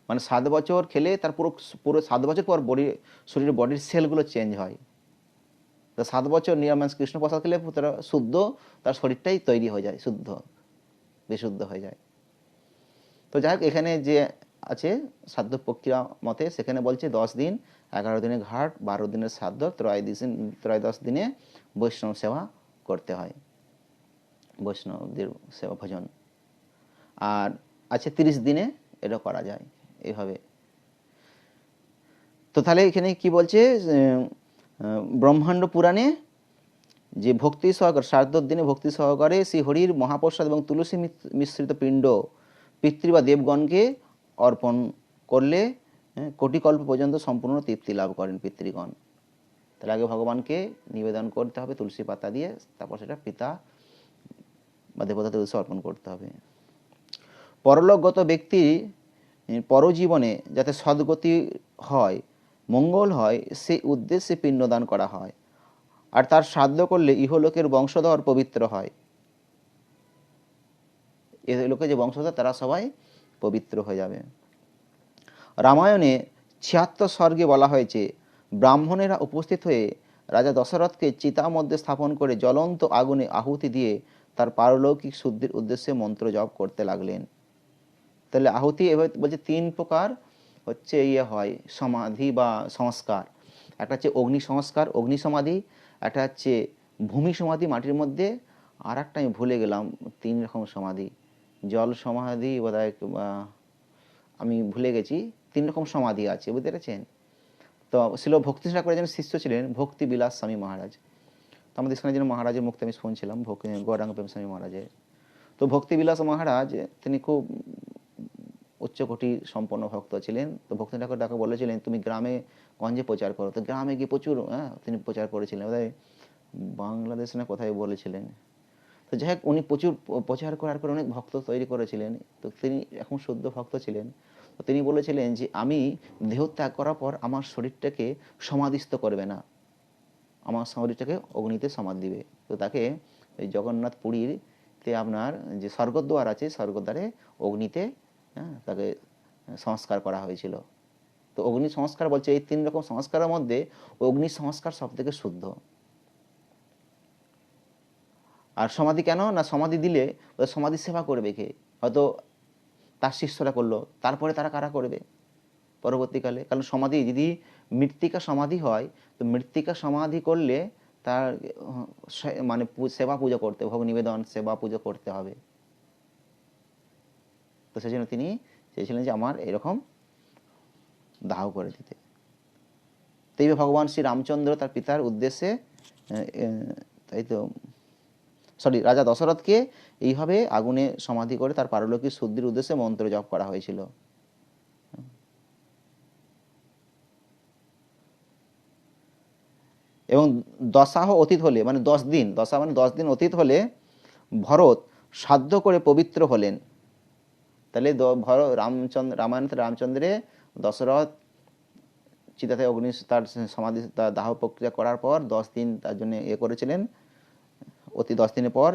মানে 7 বছর খেলে তার পুরো পুরো 7 বছর পর শরীরের বডির সেলগুলো চেঞ্জ হয়। তো 7 বছর নিরামিষ কৃষ্ণপ্রসাদ খেলে তারা শুদ্ধ, তার শরীরটাই তৈরি হয়ে যায়, শুদ্ধ বিশুদ্ধ হয়ে যায়। তো যাই হোক, এখানে যে আছে শ্রাদ্ধ প্রক্রিয়া মতে, সেখানে বলছে 10 দিন, 11 দিনে ঘাট, 12 দিনের শ্রাদ্ধ, ত্রয়োদশ দিনে বৈষ্ণব সেবা করতে হয়, বৈষ্ণবদের সেবা ভজন। আর আছে 30 দিনে এটা করা যায় এইভাবে। তো তাহলে এখানে কি বলছে, ব্রহ্মাণ্ড পুরাণে যে ভক্তি সহকারে শ্রাদ্ধর দিনে ভক্তি সহকারে শ্রী হরির মহাপ্রসাদ এবং তুলসী মিশ্রিত পিণ্ড পিতৃ বা দেবগণকে অর্পণ করলে কোটিকল্প পর্যন্ত সম্পূর্ণ তৃপ্তি লাভ করেন পিতৃগণ। তাহলে আগে ভগবানকে নিবেদন করতে হবে তুলসী পাতা দিয়ে, তারপর সেটা পিতা বা দেবতা তুলসী অর্পণ করতে হবে। পরলোকগত ব্যক্তি পরজীবনে যাতে সদ্গতি হয়, মঙ্গল হয়, সেই উদ্দেশ্যে পিণ্ডদান করা হয়। আর তার শ্রাদ্ধ করলে ইহলোকের বংশধর পবিত্র হয়। ইহলোকে যে বংশধর তারা সবাই পবিত্র হয়ে যাবে। রামায়ণে 76 স্বর্গে বলা হয়েছে, ব্রাহ্মণেরা উপস্থিত হয়ে রাজা দশরথকে চিতার মধ্যে স্থাপন করে জ্বলন্ত আগুনে আহুতি দিয়ে তার পারলৌকিক শুদ্ধির উদ্দেশ্যে মন্ত্র জপ করতে লাগলেন। তাহলে আহুতি এভাবে বলছে 3 প্রকার হচ্ছে হয় সমাধি বা সংস্কার। একটা হচ্ছে অগ্নি সংস্কার, অগ্নি সমাধি, একটা হচ্ছে ভূমি সমাধি মাটির মধ্যে, আর একটা আমি ভুলে গেলাম, 3 রকম সমাধি, জল সমাধি বোধহয়, আমি ভুলে গেছি, 3 রকম সমাধি আছে, বুঝতে পেরেছেন। তো ছিল ভক্তি ঠাকুরের একজন শিষ্য ছিলেন ভক্তি বিলাস স্বামী মহারাজ। তো আমাদের এখানে যেন মহারাজের মুক্তি আমি শুনছিলাম, গৌরাঙ্গ প্রেম স্বামী মহারাজের। তো ভক্তি বিলাস মহারাজ তিনি খুব উচ্চকোটি সম্পন্ন ভক্ত ছিলেন। তো ভক্তি ঠাকুর তাকে বলেছিলেন, তুমি গ্রামে গঞ্জে প্রচার করো। তো গ্রামে গিয়ে প্রচুর তিনি প্রচার করেছিলেন, বোধহয় বাংলাদেশ না কোথায় বলেছিলেন। তো যাই হোক, উনি প্রচুর প্রচার করার পর অনেক ভক্ত তৈরি করেছিলেন। তো তিনি এখন শুদ্ধ ভক্ত ছিলেন। তো তিনি বলেছিলেন যে আমি দেহ ত্যাগ করার পর আমার শরীরটাকে সমাধিস্থ করবে না, আমার শরীরটাকে অগ্নিতে সমাধি দিবে। তো তাকে ওই জগন্নাথ পুরীতে আপনার যে স্বর্গদ্বার আছে, স্বর্গদ্বারে অগ্নিতে তাকে সংস্কার করা হয়েছিল। তো অগ্নি সংস্কার বলছে এই 3 রকম সংস্কারের মধ্যে অগ্নি সংস্কার সব থেকে শুদ্ধ। আর সমাধি কেন না, সমাধি দিলে সমাধি সেবা করবে কে, হয়তো তার শিষ্যরা করলো, তারপরে তারা কারা করবে পরবর্তীকালে। কারণ সমাধি যদি মৃত্তিকা সমাধি হয়, তো মৃত্তিকা সমাধি করলে তার মানে সেবা পূজা করতে, ভোগ নিবেদন সেবা পূজা করতে হবে। তো সেই জন্য তিনি চেয়েছিলেন যে আমার এরকম দাহ করে দিতে। তেইভাবে ভগবান শ্রী রামচন্দ্র তার পিতার উদ্দেশ্যে তাই তো রাজা দশরথকে এইভাবে আগুনে সমাধি করে তার পারলৌকিক শুদ্ধির উদ্দেশ্যে মন্ত্র জপ করা হয়েছিল। এবং দশাহ অতীত হলে, মানে 10 দিন, দশা মানে 10 দিন অতীত হলে ভরত সাধ্য করে পবিত্র হলেন। তাহলে রামায়ণে রামচন্দ্রে দশরথ চিতাতে অগ্নি তার সমাধি দাহ প্রক্রিয়া করার পর 10 দিন তার জন্য করেছিলেন। 10 দিনের পর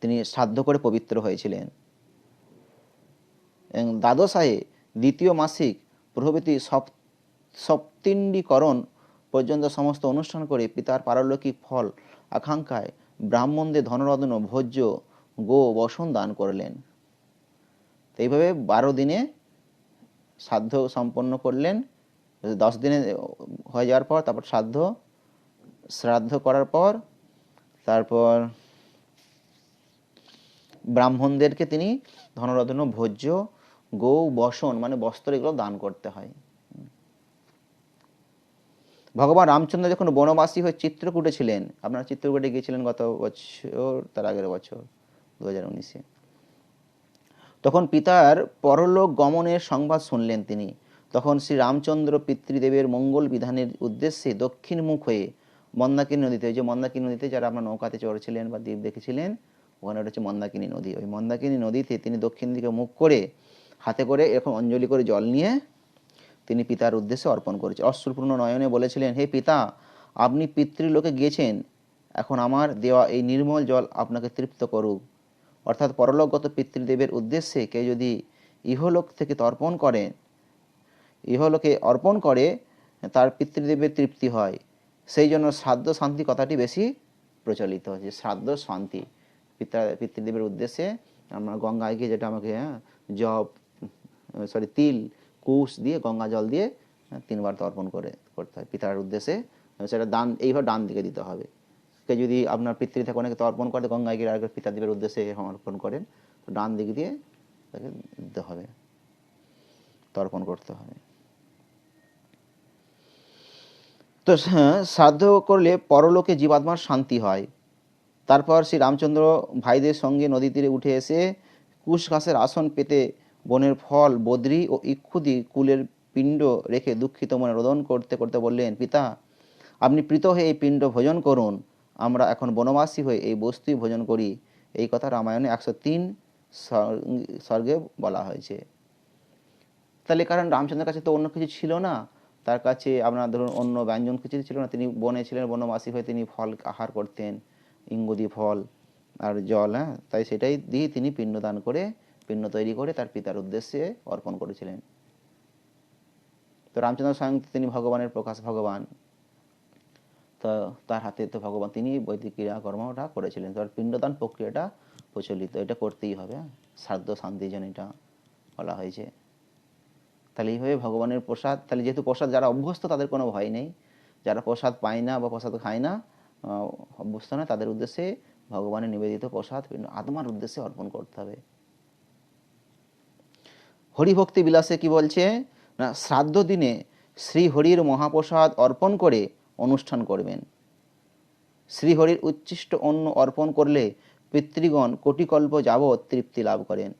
তিনি সাধ্য করে পবিত্র হয়েছিলেন। এবং দ্বাদশাহে দ্বিতীয় মাসিক প্রভৃতি সপ্তিণ্ডীকরণ পর্যন্ত সমস্ত অনুষ্ঠান করে পিতার পারলৌকিক ফল আকাঙ্ক্ষায় ব্রাহ্মণদের ধনরত্ন ভোজ্য গো বসন দান করলেন। এইভাবে 12 দিনে শ্রাদ্ধ সম্পন্ন করলেন। 10 দিনে হয়ে যাওয়ার পর তারপর শ্রাদ্ধ করার পর তারপর ব্রাহ্মণদেরকে তিনি ধনরত্ন ভোজ্য গো বসন মানে বস্ত্র এগুলো দান করতে হয়। ভগবান রামচন্দ্র যখন বনবাসী হয়ে চিত্রকূটে ছিলেন, আপনারা চিত্রকূটে গিয়েছিলেন গত বছর, তার আগের বছর 2019-এ, তখন পিতার পরলোক গমনের সংবাদ শুনলেন তিনি। তখন শ্রী রামচন্দ্র পিতৃদেবের মঙ্গল বিধানের উদ্দেশ্যে দক্ষিণ মুখ হয়ে মন্দাকিনী নদীতে, ওই যে মন্দাকিনী নদীতে যারা আপনার নৌকাতে চড়েছিলেন বা দ্বীপ দেখেছিলেন, ওখানে ওটা হচ্ছে মন্দাকিনী নদী, ওই মন্দাকিনী নদীতে তিনি দক্ষিণ দিকে মুখ করে হাতে করে এরকম অঞ্জলি করে জল নিয়ে তিনি পিতার উদ্দেশ্যে অর্পণ করেছেন। অশ্রুপূর্ণ নয়নে বলেছিলেন, হে পিতা, আপনি পিতৃলোকে গিয়েছেন, এখন আমার দেওয়া এই নির্মল জল আপনাকে তৃপ্ত করুক। অর্থাৎ পরলোকগত পিতৃদেবের উদ্দেশ্যে কেউ যদি ইহলোক থেকে ইহলোকে অর্পণ করে তার পিতৃদেবের তৃপ্তি হয়। সেই জন্য শ্রাদ্ধ শান্তি কথাটি বেশি প্রচলিত, যে শ্রাদ্ধ শান্তি পিতৃদেবের উদ্দেশ্যে আমরা গঙ্গায় গিয়ে, যেটা আমাকে তিল কুশ দিয়ে গঙ্গা জল দিয়ে 3 বার তো অর্পণ করতে হয় পিতার উদ্দেশ্যে। সেটা দান, এইভাবে ডান দিকে দিতে হবে। কে যদি আপনার পিতৃ থেকে অনেকে তো অর্পণ করে গঙ্গায় গিয়ে আর পিতাদেবের উদ্দেশ্যে অর্পণ করেন, তো ডান দিক দিয়ে তাকে দিতে হবে, তর্পণ করতে হবে। তো শ্রাদ্ধ করলে পরলোকে জীবাত্মার শান্তি হয়। তারপর শ্রী রামচন্দ্র ভাইদের সঙ্গে নদী তীরে উঠে এসে কুশ ঘাসের আসন পেতে বনের ফল বদ্রি ও ইক্ষুদি কুলের পিণ্ড রেখে দুঃখিত মনে রোদন করতে করতে বললেন, পিতা, আপনি প্রীত হয়ে এই পিণ্ড ভোজন করুন, আমরা এখন বনবাসী হয়ে এই বস্তুই ভোজন করি। এই কথা রামায়ণে 103 সর্গে বলা হয়েছে। তাহলে কারণ রামচন্দ্রের কাছে তো অন্য কিছু ছিল না, তার কাছে আপনার ধরুন অন্য ব্যঞ্জন কিছু ছিল না, তিনি বনে ছিলেন, বনবাসী হয়ে তিনি ফল আহার করতেন, ইঙ্গুদি ফল আর জল, তাই সেটাই দিয়ে তিনি পিণ্ডদান করে পিণ্ড তৈরি করে তার পিতার উদ্দেশ্যে অর্পণ করেছিলেন। তো রামচন্দ্র স্বয়ং তিনি ভগবানের প্রকাশ ভগবান, তো তার হাতে তো ভগবান তিনি বৈদিক ক্রিয়াকর্মটা করেছিলেন। তার পিণ্ডদান প্রক্রিয়াটা প্রচলিত, এটা করতেই হবে। শ্রাদ্ধ শান্তি যেন এটা বলা হয়েছে। তাহলে এইভাবে ভগবানের প্রসাদ, তাহলে যেহেতু প্রসাদ যারা অভ্যস্ত তাদের কোনো ভয় নেই, যারা প্রসাদ পায় না বা প্রসাদ খায় না, অভ্যস্ত না, তাদের উদ্দেশ্যে ভগবানের নিবেদিত প্রসাদ আত্মার উদ্দেশ্যে অর্পণ করতে হবে। হরিভক্তি বিলাসে কি বলছে না, শ্রাদ্ধ দিনে শ্রীহরির মহাপ্রসাদ অর্পণ করে অনুষ্ঠান করবেন। শ্রীহরির উচ্ছিষ্ট অন্ন অর্পণ করলে পিতৃগণ কোটিকল্প যাবৎ তৃপ্তি লাভ করেন।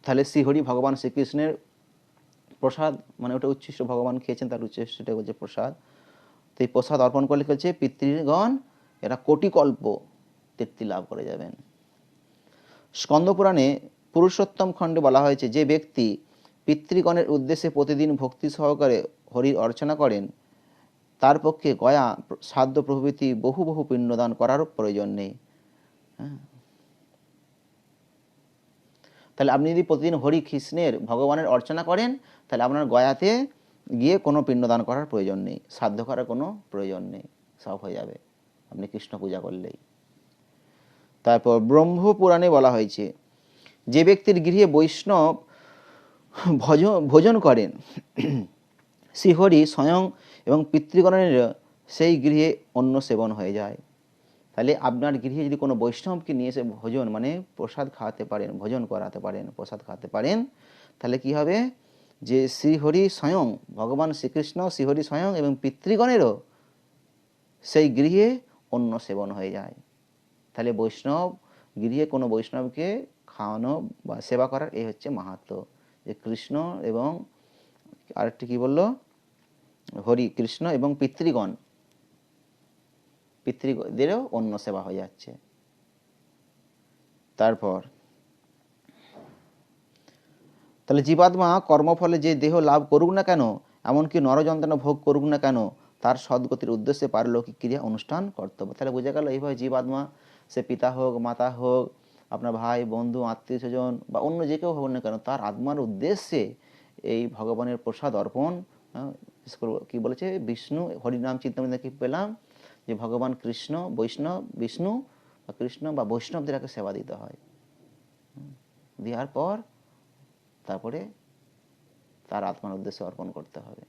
তাহলে শ্রীহরি ভগবান শ্রীকৃষ্ণের প্রসাদ, মানে ওটা উচ্ছিষ্ট ভগবান খেয়েছেন, তার উচ্ছিষ্টটা হচ্ছে প্রসাদ। তো এই প্রসাদ অর্পণ করলে হচ্ছে পিতৃগণ এরা কোটিকল্প তৃপ্তি লাভ করে যাবেন। স্কন্দপুরাণে পুরুষোত্তম খণ্ডে বলা হয়েছে, যে ব্যক্তি পিতৃগণের উদ্দেশ্যে প্রতিদিন ভক্তি সহকারে হরির অর্চনা করেন তার পক্ষে গয়া শ্রাদ্ধ প্রভৃতি বহু বহু পিণ্ডদান করারও প্রয়োজন নেই। তাহলে আপনি যদি প্রতিদিন হরি কৃষ্ণের ভগবানের অর্চনা করেন, তাহলে আপনার গয়াতে গিয়ে কোনো পিণ্ডদান করার প্রয়োজন নেই, শ্রাদ্ধ করার কোনো প্রয়োজন নেই, সব হয়ে যাবে আপনি কৃষ্ণ পূজা করলেই। তারপর ব্রহ্মপুরাণে বলা হয়েছে, যে ব্যক্তির গৃহে বৈষ্ণব ভোজন করেন শ্রীহরি স্বয়ং এবং পিতৃগণের সেই গৃহে অন্ন সেবন হয়ে যায়। তাহলে আপনার গৃহে যদি কোনো বৈষ্ণবকে নিয়ে এসে ভোজন মানে প্রসাদ খাওয়াতে পারেন, ভোজন করাতে পারেন, প্রসাদ খাওয়াতে পারেন, তাহলে কি হবে, যে শ্রীহরি স্বয়ং, ভগবান শ্রীকৃষ্ণ, শ্রীহরি স্বয়ং এবং পিতৃগণেরও সেই গৃহে অন্ন সেবন হয়ে যায়। তাহলে বৈষ্ণব গৃহে কোনো বৈষ্ণবকে খাওয়ানো বা সেবা করার এই হচ্ছে মাহাত্ম্য, যে কৃষ্ণ এবং আরেকটি কি বললো, হরি কৃষ্ণ এবং পিতৃদেরও অন্ন সেবা হয়ে যাচ্ছে। তারপর তাহলে জীবাত্মা কর্মফলে যে দেহ লাভ করুক না কেন, এমনকি নরযন্ত্রণা ভোগ করুক না কেন, তার সদ্গতির উদ্দেশ্যে পারলৌকিক ক্রিয়া অনুষ্ঠান কর্তব্য। তাহলে বোঝা গেল এইভাবে জীবাত্মা, সে পিতা হোক, মাতা হোক, আপনার ভাই বন্ধু আত্মীয় স্বজন বা অন্য যে কেউ হোক না কেন, তার আত্মার উদ্দেশ্যে এই ভগবানের প্রসাদ অর্পণ, কি বলেছে বিষ্ণু হরিনাম চিন্তামৃত কি পেলাম, যে ভগবান কৃষ্ণ বিষ্ণু বা কৃষ্ণ বা বৈষ্ণবদের সেবা দিতে হয়। দেওয়ার পর তারপরে তার আত্মার উদ্দেশ্যে অর্পণ করতে হবে।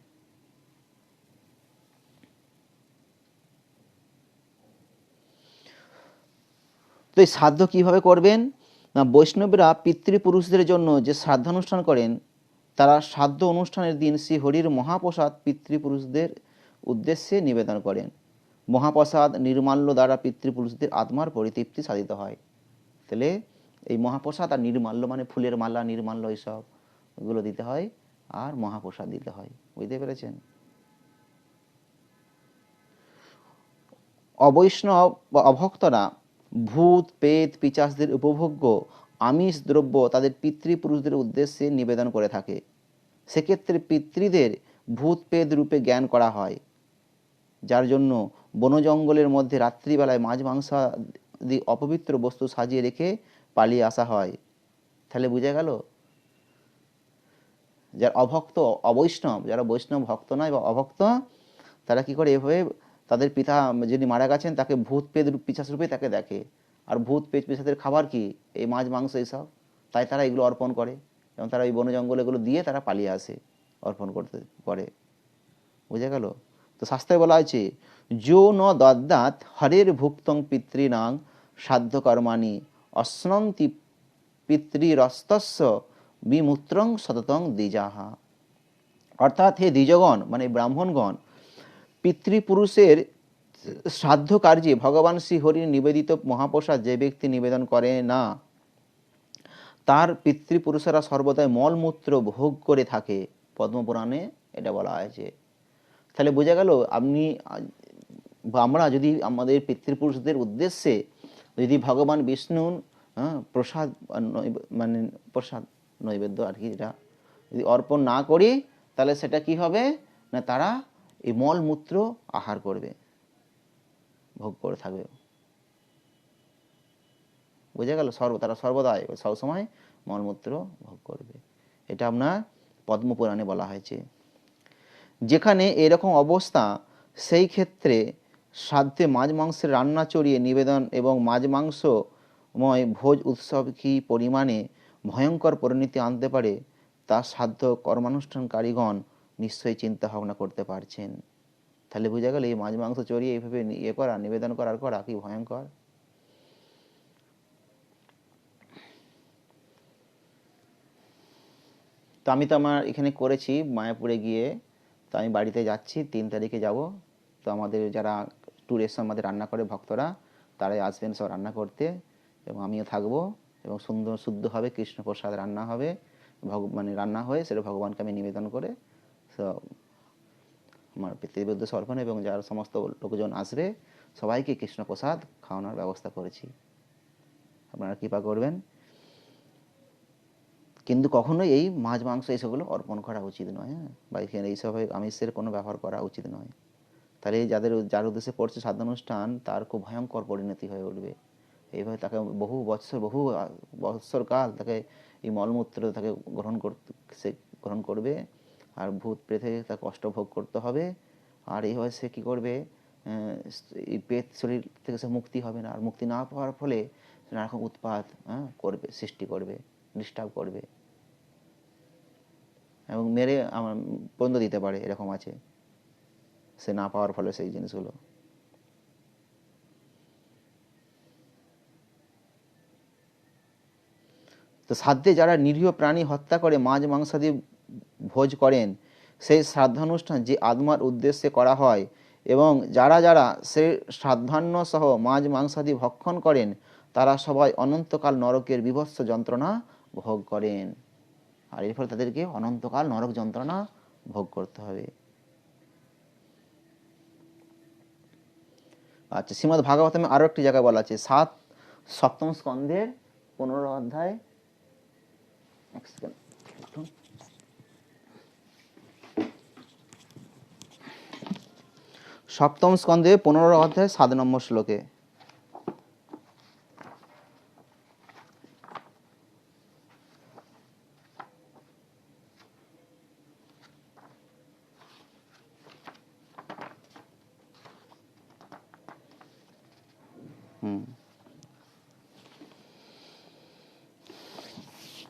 তো এই শ্রাদ্ধ কিভাবে করবেন না, বৈষ্ণবরা পিতৃপুরুষদের জন্য যে শ্রাদ্ধানুষ্ঠান করেন, তারা শ্রাদ্ধ অনুষ্ঠানের দিন শ্রী হরির মহাপ্রসাদ পিতৃপুরুষদের উদ্দেশ্যে নিবেদন করেন। মহাপ্রসাদ নির্মাল্য দ্বারা পিতৃপুরুষদের আত্মার পরিতৃপ্তি সাধিত হয়। তাহলে এই মহাপ্রসাদ আর নির্মাল্য মানে ফুলের মালা, নির্মাল্য এইসব এগুলো দিতে হয়, আর মহাপ্রসাদ দিতে হয়। বুঝতে পেরেছেন? অবৈষ্ণব বা অভক্তরা ভূত প্রেত পিশাচদের উপভোগ্য আমিষ দ্রব্য তাদের পিতৃপুরুষদের উদ্দেশ্যে নিবেদন করে থাকে। সেক্ষেত্রে পিতৃদের ভূত প্রেত রূপে জ্ঞান করা হয়, যার জন্য বন জঙ্গলের মধ্যে রাত্রিবেলায় মাছ মাংসাদি অপবিত্র বস্তু সাজিয়ে রেখে পালিয়ে আসা হয়। তাহলে বোঝা গেল, যারা অভক্ত অবৈষ্ণব, যারা বৈষ্ণব ভক্ত নয় বা অভক্ত, তারা কি করে এভাবে তাদের পিতা যিনি মারা গেছেন তাকে ভূত পেট পিশাচ রূপে তাকে দেখে, আর ভূত পেট পিশাচের খাবার কি এই মাছ মাংস এইসব, তাই তারা এগুলো অর্পণ করে এবং তারা ওই বন জঙ্গল এগুলো দিয়ে তারা পালিয়ে আসে অর্পণ করতে করে। বুঝে গেল? তো শাস্ত্রে বলা আছে, যো ন দদ্যাৎ হরের ভুক্তং পিতৃনাং সাধ্য কর্মাণি অশ্নন্তি পিতৃরস্তস্য বিমূত্রং সততং দ্বিজাহা। অর্থাৎ হে দ্বিজগণ মানে ব্রাহ্মণগণ, পিতৃপুরুষের শ্রাদ্ধ কার্যে ভগবান শ্রী হরির নিবেদিত মহাপ্রসাদ যে ব্যক্তি নিবেদন করে না, তার পিতৃপুরুষেরা সর্বদাই মলমূত্র ভোগ করে থাকে। পদ্মপুরাণে এটা বলা হয়েছে। তাহলে বোঝা গেল, আমরা যদি আমাদের পিতৃপুরুষদের উদ্দেশ্যে যদি ভগবান বিষ্ণুর প্রসাদ মানে প্রসাদ নৈবেদ্য আর কি, এটা যদি অর্পণ না করি, তাহলে সেটা কি হবে না, তারা এই মলমূত্র আহার করবে, ভোগ করে থাকবে। বুঝে গেল? তারা সর্বদাই সবসময় মলমূত্র ভোগ করবে। এটা আপনার পদ্মপুরাণে বলা হয়েছে। যেখানে এরকম অবস্থা, সেই ক্ষেত্রে শ্রাদ্ধে মাছ মাংসের রান্না চড়িয়ে নিবেদন এবং মাছ মাংসময় ভোজ উৎসব কি পরিমাণে ভয়ঙ্কর পরিণতি আনতে পারে, তা শ্রাদ্ধ কর্মানুষ্ঠানকারীগণ নিশ্চয়ই চিন্তা ভাবনা করতে পারছেন। তাহলে বোঝা গেল এই মাছ মাংস চড়িয়ে এইভাবে করা, নিবেদন করার করা কি ভয়ঙ্কর। তো আমি তো আমার এখানে করেছি মায়াপুরে গিয়ে, তো আমি বাড়িতে যাচ্ছি 3 তারিখে যাব। তো আমাদের যারা ট্যুরের আমাদের রান্না করে ভক্তরা, তারাই আসবেন সব রান্না করতে, এবং আমিও থাকবো, এবং সুন্দর শুদ্ধভাবে কৃষ্ণপ্রসাদ রান্না হবে, মানে রান্না হয়ে সেটা ভগবানকে আমি নিবেদন করে সব আমার পিতৃদেবের উদ্দেশ্যে অর্পণ, এবং যার সমস্ত লোকজন আসবে সবাইকে কৃষ্ণপ্রসাদ খাওয়ানোর ব্যবস্থা করেছি। আপনারা কৃপা করবেন। কিন্তু কখনোই এই মাছ মাংস এইসবগুলো অর্পণ করা উচিত নয়, বা এখানে এইসব আমিষের কোনো ব্যবহার করা উচিত নয়। তাহলে যার উদ্দেশ্যে পড়ছে সাধ্যানুষ্ঠান, তার খুব ভয়ঙ্কর পরিণতি হয়ে উঠবে। এইভাবে তাকে বহু বৎসর কাল তাকে এই মলমূত্র তাকে গ্রহণ করবে, আর ভূত প্রেতে তাকে কষ্ট ভোগ করতে হবে। আর এইভাবে সে কী করবে, এই প্রেত শরীর থেকে সে মুক্তি হবে না, আর মুক্তি না পাওয়ার ফলে নানা রকম উৎপাত করবে, সৃষ্টি করবে, ডিস্টার্ব করবে, এবং মেরে আমার পর্যন্ত দিতে পারে, এরকম আছে সে না পাওয়ার ফলে সেই জিনিসগুলো। তো সাধ্যে যারা নিরীহ প্রাণী হত্যা করে মাছ মাংসাদি ভোজ করেন, সেই শ্রাদ্ধানুষ্ঠান যে আত্মার উদ্দেশ্যে করা হয়, এবং যারা যারা সেই শ্রাদ্ধান্ন সহ মাছ মাংসাদি ভক্ষণ করেন তারা সবাই অনন্তকাল নরকের বিভৎস যন্ত্রণা ভোগ করেন। আর এর ফলে তাদেরকে অনন্তকাল নরক যন্ত্রণা ভোগ করতে হবে। আচ্ছা, শ্রীমদ্ ভাগবতমে আরো একটি জায়গায় বলা আছে, সপ্তম স্কন্ধের 15 অধ্যায়, সপ্তম স্কন্ধে 15 অধ্যায় 7 নম্বর শ্লোকে,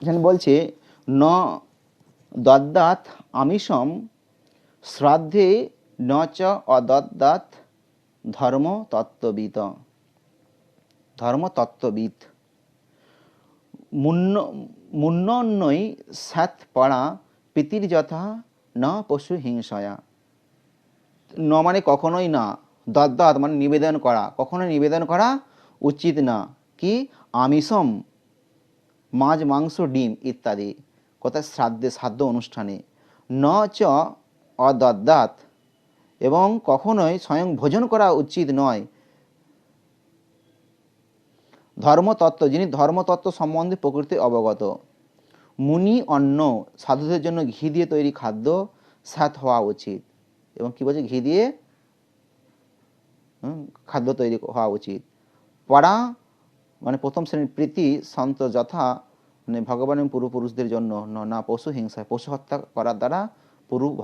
এখানে বলছে ন দদ্দাত আমিষম শ্রাদ্ধে ন চ অদদ্দাত ধর্মতত্ত্ববিদ মুন্নন্নৈ স্যাৎ পড়া প্রীতির যথা ন পশু হিংসয়া। ন মানে কখনোই না, দদ্দাত মানে নিবেদন করা, কখনোই নিবেদন করা উচিত না কি, আমিষম মাছ মাংস ডিম ইত্যাদি, কোথায় শ্রাদ্ধ অনুষ্ঠানে, ন চ অদদ্দাত এবং কখনোই স্বয়ং ভোজন করা উচিত নয়, ধর্মতত্ত্ব যিনি ধর্মতত্ত্ব সম্বন্ধে প্রকৃতি অবগত, মুনি অন্ন সাধুদের জন্য ঘি দিয়ে তৈরি খাদ্য স্যাৎ হওয়া উচিত, এবং কি বলছে ঘি দিয়ে খাদ্য তৈরি হওয়া উচিত, পড়া মানে প্রথম শ্রেণীর প্রীতি সন্ত যথা মানে ভগবানের পূর্বপুরুষদের জন্য, না পশু হিংসায় পশু হত্যা করার দ্বারা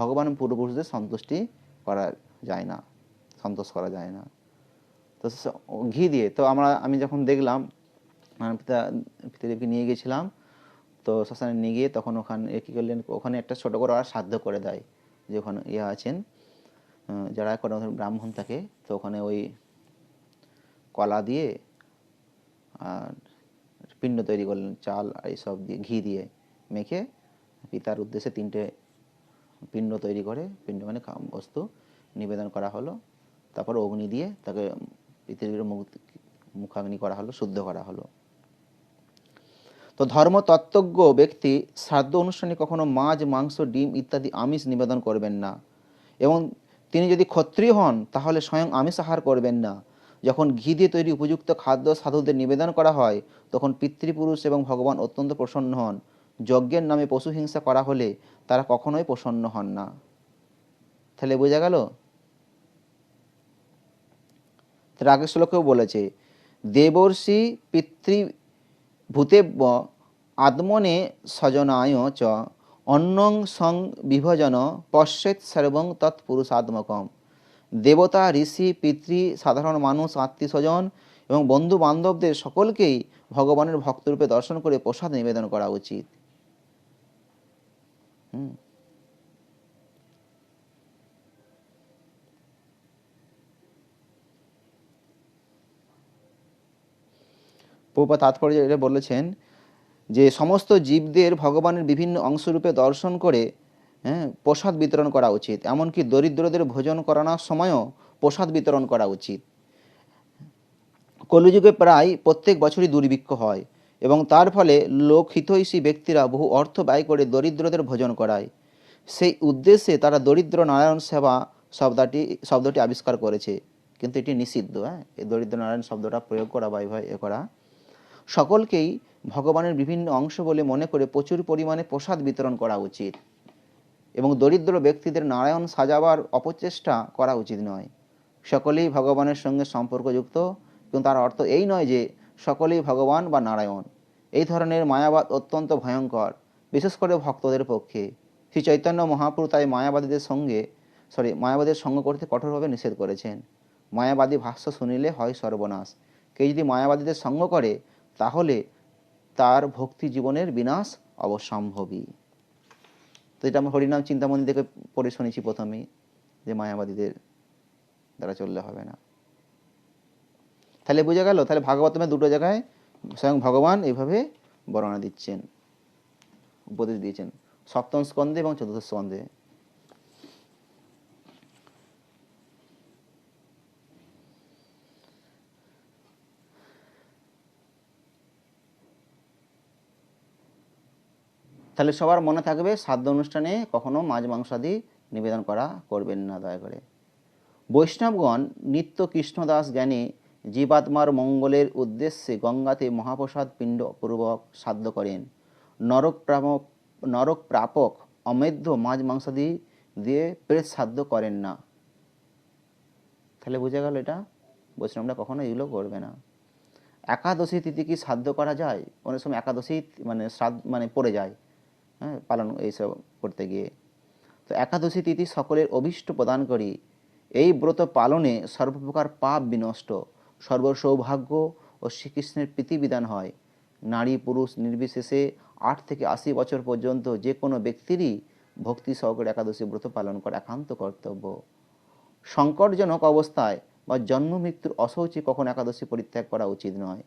ভগবানের পূর্বপুরুষদের সন্তুষ্টি করা যায় না, সন্তোষ করা যায় না। তো ঘি দিয়ে তো আমি যখন দেখলাম পিতাদেবকে নিয়ে গেছিলাম, তো শ্মশানে নিয়ে গিয়ে তখন ওখানে কী করলেন, ওখানে একটা ছোটো করে ওরা সাধ্য করে দেয়, যে ওখানে আছেন যারা কোনো ব্রাহ্মণ থাকে, তো ওখানে ওই কলা দিয়ে আর পিণ্ড তৈরি করলেন, চাল আর এইসব দিয়ে ঘি দিয়ে মেখে পিতার উদ্দেশ্যে 3টে পিণ্ড তৈরি করে, পিণ্ড মানে বস্তু নিবেদন করা হলো, তারপর অগ্নি দিয়ে তাকে পৃথিবীর মুখাগ্নি করা হলো, শুদ্ধ করা হলো। তো ধর্মতত্ত্বজ্ঞ ব্যক্তি শ্রাদ্ধ অনুষ্ঠানে কখনো মাছ মাংস ডিম ইত্যাদি আমিষ নিবেদন করবেন না, এবং তিনি যদি ক্ষত্রিয় হন তাহলে স্বয়ং আমিষ আহার করবেন না। যখন ঘি দিয়ে তৈরি উপযুক্ত খাদ্য সাধুদের নিবেদন করা হয় তখন পিতৃপুরুষ এবং ভগবান অত্যন্ত প্রসন্ন হন। যজ্ঞের নামে পশু হিংসা করা হলে তারা কখনোই প্রসন্ন হন না। তাহলে বোঝা গেল? তার আগের শ্লোকেও বলেছে, দেবর্ষি পিতৃভূতেব্য আত্মনে স্বজনায় চ অন্নং সং বিভজন পশ্যেৎ সর্বং তৎপুরুষাত্মকম। দেবতা, ঋষি, পিতৃ, সাধারণ মানুষ, আত্মীয় স্বজন এবং বন্ধু বান্ধবদের সকলকেই ভগবানের ভক্তরূপে দর্শন করে প্রসাদ নিবেদন করা উচিত। প্রভুপাদ তাৎপর্য এটা বলেছেন যে সমস্ত জীবদের ভগবানের বিভিন্ন অংশরূপে দর্শন করে প্রসাদ বিতরণ করা উচিত, এমনকি দরিদ্রদের ভোজন করানোর সময়ও প্রসাদ বিতরণ করা উচিত। কলিযুগে প্রায় প্রত্যেক বছরই দুর্ভিক্ষ হয় এবং তার ফলে লোকহিতৈষী ব্যক্তিরা বহু অর্থ ব্যয় করে দরিদ্রদের ভোজন করায়। সেই উদ্দেশ্যে তারা দরিদ্র নারায়ণ সেবা শব্দটি আবিষ্কার করেছে, কিন্তু এটি নিষিদ্ধ। এই দরিদ্র নারায়ণ শব্দটা প্রয়োগ করা বা এ করা, সকলকেই ভগবানের বিভিন্ন অংশ বলে মনে করে প্রচুর পরিমাণে প্রসাদ বিতরণ করা উচিত, এবং দরিদ্র ব্যক্তিদের নারায়ণ সাজাবার অপচেষ্টা করা উচিত নয়। সকলেই ভগবানের সঙ্গে সম্পর্কযুক্ত, কিন্তু তার অর্থ এই নয় যে সকলেই ভগবান বা নারায়ণ। এই ধরনের মায়াবাদ অত্যন্ত ভয়ঙ্কর, বিশেষ করে ভক্তদের পক্ষে। শ্রী চৈতন্য মহাপ্রভু তাই মায়াবাদের সঙ্গ করতে কঠোরভাবে নিষেধ করেছেন। মায়াবাদী ভাষ্য শুনিলে হয় সর্বনাশ। কেউ যদি মায়াবাদীদের সঙ্গ করে তাহলে তার ভক্তি জীবনের বিনাশ অবশ্যম্ভাবী। তো এটা আমরা হরিনাম চিন্তামণি থেকে পড়ে শুনেছি প্রথমেই, যে মায়াবাদীদের দ্বারা চললে হবে না। তাহলে বোঝা গেল, তাহলে ভাগবতমের 2টো জায়গায় স্বয়ং ভগবান এইভাবে বর্ণনা দিচ্ছেন, উপদেশ দিয়েছেন। সপ্তম স্কন্ধে এবং চতুর্থ স্কন্ধে। তাহলে সবার মনে থাকবে, শ্রাদ্ধ অনুষ্ঠানে কখনো মাছ মাংসাদি নিবেদন করবেন না দয়া করে। বৈষ্ণবগণ নিত্য কৃষ্ণদাস জ্ঞানী জীবাত্মার মঙ্গলের উদ্দেশ্যে গঙ্গাতে মহাপ্রসাদ পিণ্ড পূর্বক শ্রাদ্ধ করেন। নরক প্রাপক অমেধ্য মাছ মাংসাদি দিয়ে প্রেত শ্রাদ্ধ করেন না। তাহলে বুঝে গেল, এটা বৈষ্ণবরা কখনো এগুলো করবে না। একাদশী তিথি কি শ্রাদ্ধ করা যায়? অনেক সময় একাদশী শ্রাদ্ধ পড়ে যায়, হ্যাঁ, পালন এইসব করতে গিয়ে। তো একাদশী তিথি সকলের অভীষ্ট প্রদান করি। এই ব্রত পালনে সর্বপ্রকার পাপ বিনষ্ট, সর্বসৌভাগ্য ও শ্রীকৃষ্ণের প্রীতিবিধান হয়। নারী পুরুষ নির্বিশেষে 8 থেকে 80 বছর পর্যন্ত যে কোনো ব্যক্তিরই ভক্তি সহকারে একাদশী ব্রত পালন করা একান্ত কর্তব্য। সংকটজনক অবস্থায় বা জন্ম মৃত্যুর অশৌচে কখন একাদশী পরিত্যাগ করা উচিত নয়।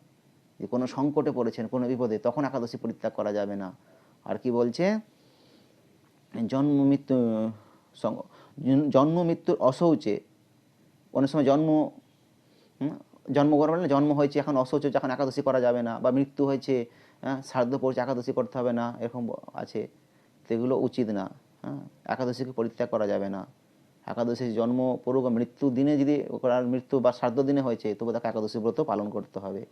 যে কোনো সংকটে পড়েছেন, কোনো বিপদে, তখন একাদশী পরিত্যাগ করা যাবে না। আর কি বলছে, জন্ম মৃত্যুর অশৌচে, অনেক সময় জন্ম হয়েছে এখন অশৌচ, যখন একাদশী করা যাবে না, বা মৃত্যু হয়েছে, শ্রাদ্ধ পড়ছে একাদশী করতে হবে না, এরকম আছে, সেগুলো উচিত না। একাদশীকে পরিত্যাগ করা যাবে না। একাদশী জন্ম পড়ুক, মৃত্যু দিনে যদি মৃত্যু বা শ্রাদ্ধ দিনে হয়েছে, তবু তাকে একাদশী ব্রত পালন করতে হবে।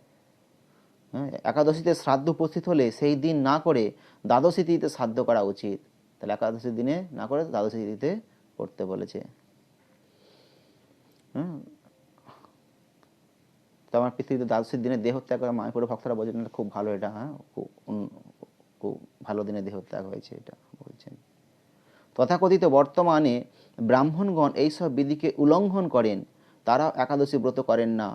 একাদশীতে শ্রাদ্ধ উপস্থিত হলে সেই দিন না করে দ্বাদশী তিথিতে শ্রাদ্ধ করা উচিত। তাহলে একাদশীর দিনে না করে দ্বাদশী তিথিতে করতে বলেছে। তো আমার পৃথিবীতে দ্বাদশীর দিনে দেহত্যাগ করা মায়াপুর ভক্তরা বলছেন খুব ভালো, এটা খুব ভালো দিনে দেহত্যাগ হয়েছে, এটা বলছেন। তথাকথিত বর্তমানে ব্রাহ্মণগণ এইসব বিধিকে উল্লঙ্ঘন করেন, তারা একাদশী ব্রত করেন না।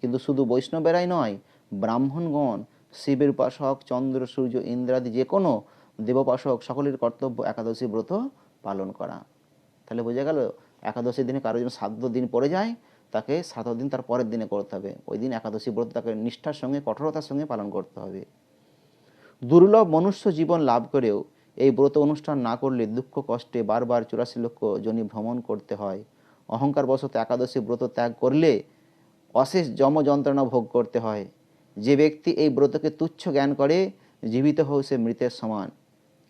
কিন্তু শুধু বৈষ্ণবেরাই নয়, ব্রাহ্মণগণ, শিবের উপাসক, চন্দ্র সূর্য ইন্দ্রাদি যে কোনো দেবোপাসক সকলের কর্তব্য একাদশী ব্রত পালন করা। তাহলে বোঝা গেল, একাদশীর দিনে কারো যেন শ্রাদ্ধ দিন পড়ে যায়, তাকে শ্রাদ্ধ দিন তার পরের দিনে করতে হবে। ওই দিন একাদশী ব্রত তাকে নিষ্ঠার সঙ্গে, কঠোরতার সঙ্গে পালন করতে হবে। দুর্লভ মনুষ্য জীবন লাভ করেও এই ব্রত অনুষ্ঠান না করলে দুঃখ কষ্টে বারবার 84 লক্ষ যোনি ভ্রমণ করতে হয়। অহংকার বশত একাদশী ব্রত ত্যাগ করলে অশেষ যম যন্ত্রণা ভোগ করতে হয়। যে ব্যক্তি এই ব্রতকে তুচ্ছ জ্ঞান করে, জীবিত হোক সে মৃতের সমান।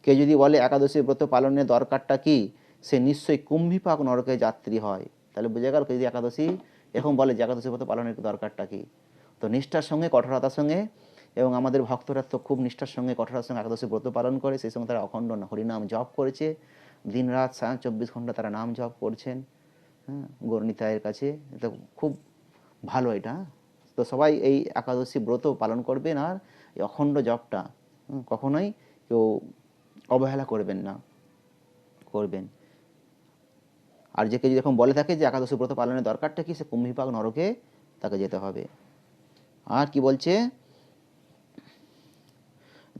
কে যদি বলে একাদশী ব্রত পালনের দরকারটা কি, সে নিশ্চয়ই কুম্ভীপাক নরকে যাত্রী হয়। তাহলে বুঝে গেল, যদি একাদশী এরকম বলে যে একাদশী ব্রত পালনের দরকারটা কি, তো নিষ্ঠার সঙ্গে, কঠোরতার সঙ্গে, এবং আমাদের ভক্তরা তো খুব নিষ্ঠার সঙ্গে, কঠোরতার সঙ্গে একাদশী ব্রত পালন করে। সেই সঙ্গে তারা অখণ্ড হরিনাম জপ করেছে, দিন রাত 24 ঘন্টা তারা নাম জপ করছেন, গৌরনিতায়ের কাছে। এটা খুব ভালো এটা। তো সবাই এই একাদশী ব্রত পালন করবেন, আর এই অখণ্ড জপটা কখনোই কেউ অবহেলা করবেন না, করবেন। আর যে কেউ যদি এরকম বলে থাকে যে একাদশী ব্রত পালনের দরকারটা কি, সে কুম্ভীপাক নরকে তাকে যেতে হবে। আর কি বলছে,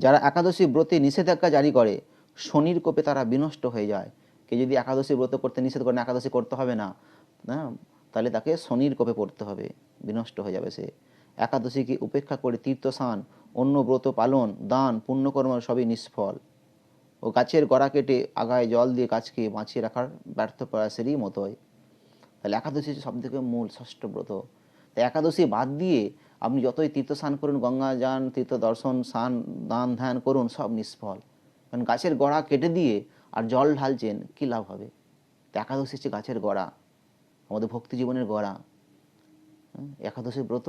যারা একাদশী ব্রতে নিষেধাজ্ঞা জারি করে, শনির কোপে তারা বিনষ্ট হয়ে যায়। কে যদি একাদশী ব্রত করতে নিষেধ করে, একাদশী করতে হবে না, তাহলে তাকে শনির কোপে পড়তে হবে, বিনষ্ট হয়ে যাবে সে। একাদশীকে উপেক্ষা করে তীর্থস্নান, অন্য ব্রত পালন, দান, পুণ্যকর্ম সবই নিষ্ফল। ও গাছের গোড়া কেটে আগায় জল দিয়ে গাছকে বাঁচিয়ে রাখার ব্যর্থ প্রয়াসেরই মতোই। তাহলে একাদশী সব থেকে মূল ষষ্ঠ ব্রত। তাই একাদশী বাদ দিয়ে আপনি যতই তীর্থস্নান করুন, গঙ্গা যান, তীর্থ দর্শন, স্নান, দান, ধ্যান করুন, সব নিষ্ফল। কারণ গাছের গোড়া কেটে দিয়ে আর জল ঢালছেন, কী লাভ হবে? তো একাদশী হচ্ছে গাছের গোড়া, আমাদের ভক্তি জীবনের গোড়া। একাদশী ব্রত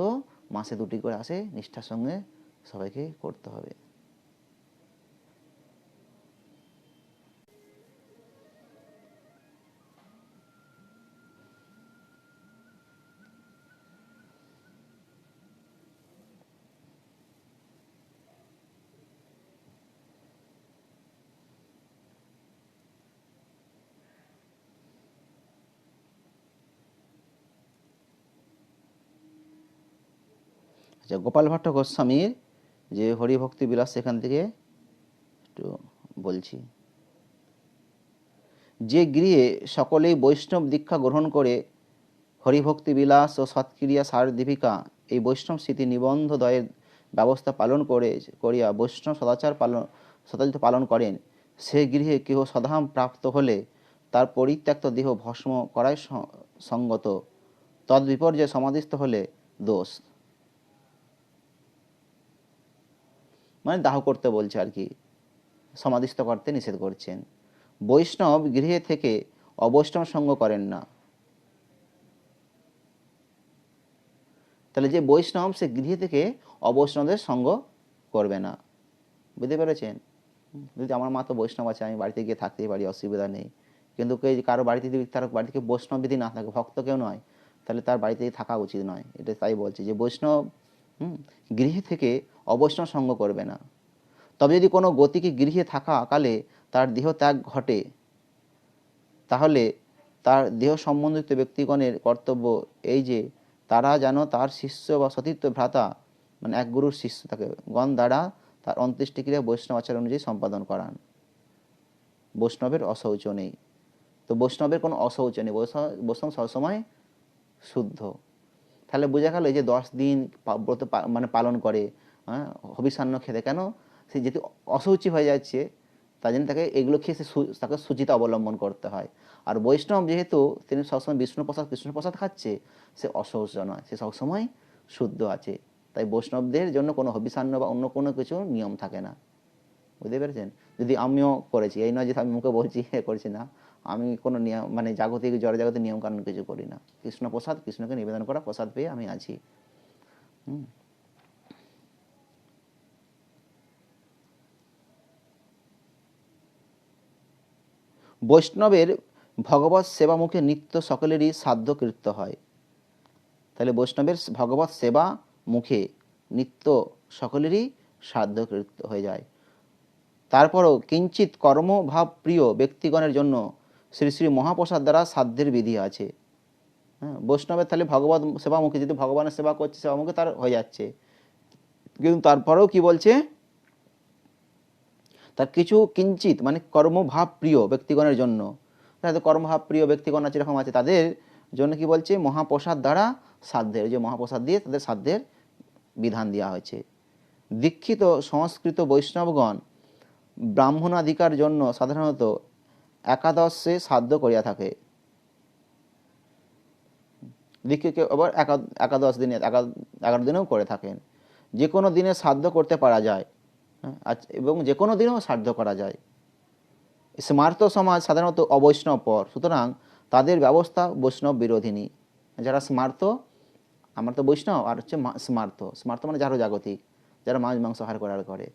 মাসে 2টি করে আসে, নিষ্ঠার সঙ্গে সবাইকে করতে হবে। আচ্ছা, গোপাল ভট্ট গোস্বামীর যে হরিভক্তি বিলাস, সেখান থেকে একটু বলছি। যে গৃহে সকলেই বৈষ্ণব দীক্ষা গ্রহণ করে হরিভক্তি বিলাস ও সৎক্রিয়া সার দীপিকা এই বৈষ্ণব স্মৃতি নিবন্ধ দয়ের ব্যবস্থা পালন করিয়া বৈষ্ণব সদাচার পালন করেন, সে গৃহে কেহ সধাম প্রাপ্ত হলে তার পরিত্যক্ত দেহ ভস্ম করাই সঙ্গত, তদ্বিপর্যয়ে সমাধিস্থ হলে দোষ। মানে দাহ করতে বলছে আর কি, সমাধিস্থ করতে নিষেধ করছেন। বৈষ্ণব গৃহে থেকে অবৈষ্ণব সঙ্গ করেন না। তাহলে যে বৈষ্ণব সে গৃহে থেকে অবৈষ্ণবদের সঙ্গ করবে না, বুঝতে পেরেছেন? যদি আমার মা তো বৈষ্ণব আছে, আমি বাড়িতে গিয়ে থাকতেই পারি, অসুবিধা নেই। কিন্তু কারো বাড়িতে যদি তার বাড়ি থেকে বৈষ্ণব বিধি না থাকে, ভক্ত কেউ নয়, তাহলে তার বাড়িতে থাকা উচিত নয়। এটা তাই বলছে যে বৈষ্ণব গৃহে থেকে অবৈষ্ণব সঙ্গ করবে না। তবে যদি কোনো গতিকে গৃহে থাকাকালে তার দেহ ত্যাগ ঘটে, তাহলে তার দেহ সম্বন্ধিত ব্যক্তিগণের কর্তব্য এই যে তারা যেন তার শিষ্য বা সতীর্থ ভ্রাতা, মানে এক গুরুর শিষ্য থাকে গণ দ্বারা তার অন্ত্যেষ্টিক্রিয়া বৈষ্ণব আচার অনুযায়ী সম্পাদন করান। বৈষ্ণবের অশৌচ নেই, তো বৈষ্ণবের কোনো অশৌচ নেই, বৈষ্ণব সবসময় শুদ্ধ। তাহলে বোঝা গেল যে 10 দিন ব্রত মানে পালন করে, হ্যাঁ, হবিষান্ন খেতে, কেন? সে যেহেতু অশৌচি হয়ে যাচ্ছে, তার জন্য তাকে এগুলো খেয়ে তাকে সুচিতা অবলম্বন করতে হয়। আর বৈষ্ণব যেহেতু তিনি সবসময় বিষ্ণুপ্রসাদ কৃষ্ণপ্রসাদ খাচ্ছে, সে অশৌচ নয়, সে সবসময় শুদ্ধ আছে। তাই বৈষ্ণবদের জন্য কোনো হবিষান্ন বা অন্য কোনো কিছু নিয়ম থাকে না, বুঝতে পেরেছেন? যদি আমিও করেছি, এই নয় যে আমি মুখে বলছি করছি না, আমি কোনো নিয়ম মানে জাগতিক জড়জাগতিক নিয়ম কানুন কিছু করি না। কৃষ্ণ প্রসাদ, কৃষ্ণকে নিবেদন করা প্রসাদ পেয়ে আমি আছি। বৈষ্ণবের ভগবৎ সেবা মুখে নিত্য সকলেরই সাধ্য কৃত্য হয়। তাহলে বৈষ্ণবের ভগবৎ সেবা মুখে নিত্য সকলেরই সাধ্য কৃত্য হয়ে যায়। তারপরও কিঞ্চিত কর্মভাব প্রিয় ব্যক্তিগণের জন্য শ্রী শ্রী মহাপ্রসাদ দ্বারা সাধ্যের বিধি আছে। হ্যাঁ, বৈষ্ণবের তাহলে ভগবত সেবামুখী, যদি ভগবানের সেবা করছে সেবামুখী তার হয়ে যাচ্ছে, কিন্তু তারপরেও কি বলছে, তার কিছু কিঞ্চিত মানে কর্মভাব প্রিয় ব্যক্তিগণের জন্য, হয়তো কর্মভাব প্রিয় ব্যক্তিগণ আছে, এরকম আছে, তাদের জন্য কি বলছে, মহাপ্রসাদ দ্বারা সাধ্যের, যে মহাপ্রসাদ দিয়ে তাদের সাধ্যের বিধান দেওয়া হয়েছে। দীক্ষিত সংস্কৃত বৈষ্ণবগণ ব্রাহ্মণাধিকার জন্য সাধারণত একাদশে সাধ্য করিয়া থাকে। দীক্ষিত আবার একাদশ দিনে 11 দিনেও করে থাকেন। যে কোনো দিনে সাধ্য করতে পারা যায়, এবং যে কোনো দিনেও সাধ্য করা যায়। স্মার্ত সমাজ সাধারণত অবৈষ্ণব পর, সুতরাং তাদের ব্যবস্থা বৈষ্ণব বিরোধিনী। যারা স্মার্ত, আমরা তো বৈষ্ণব, আর হচ্ছে স্মার্ত, স্মার্ত মানে যারা জাগতিক, যারা মাছ মাংস হার করার করে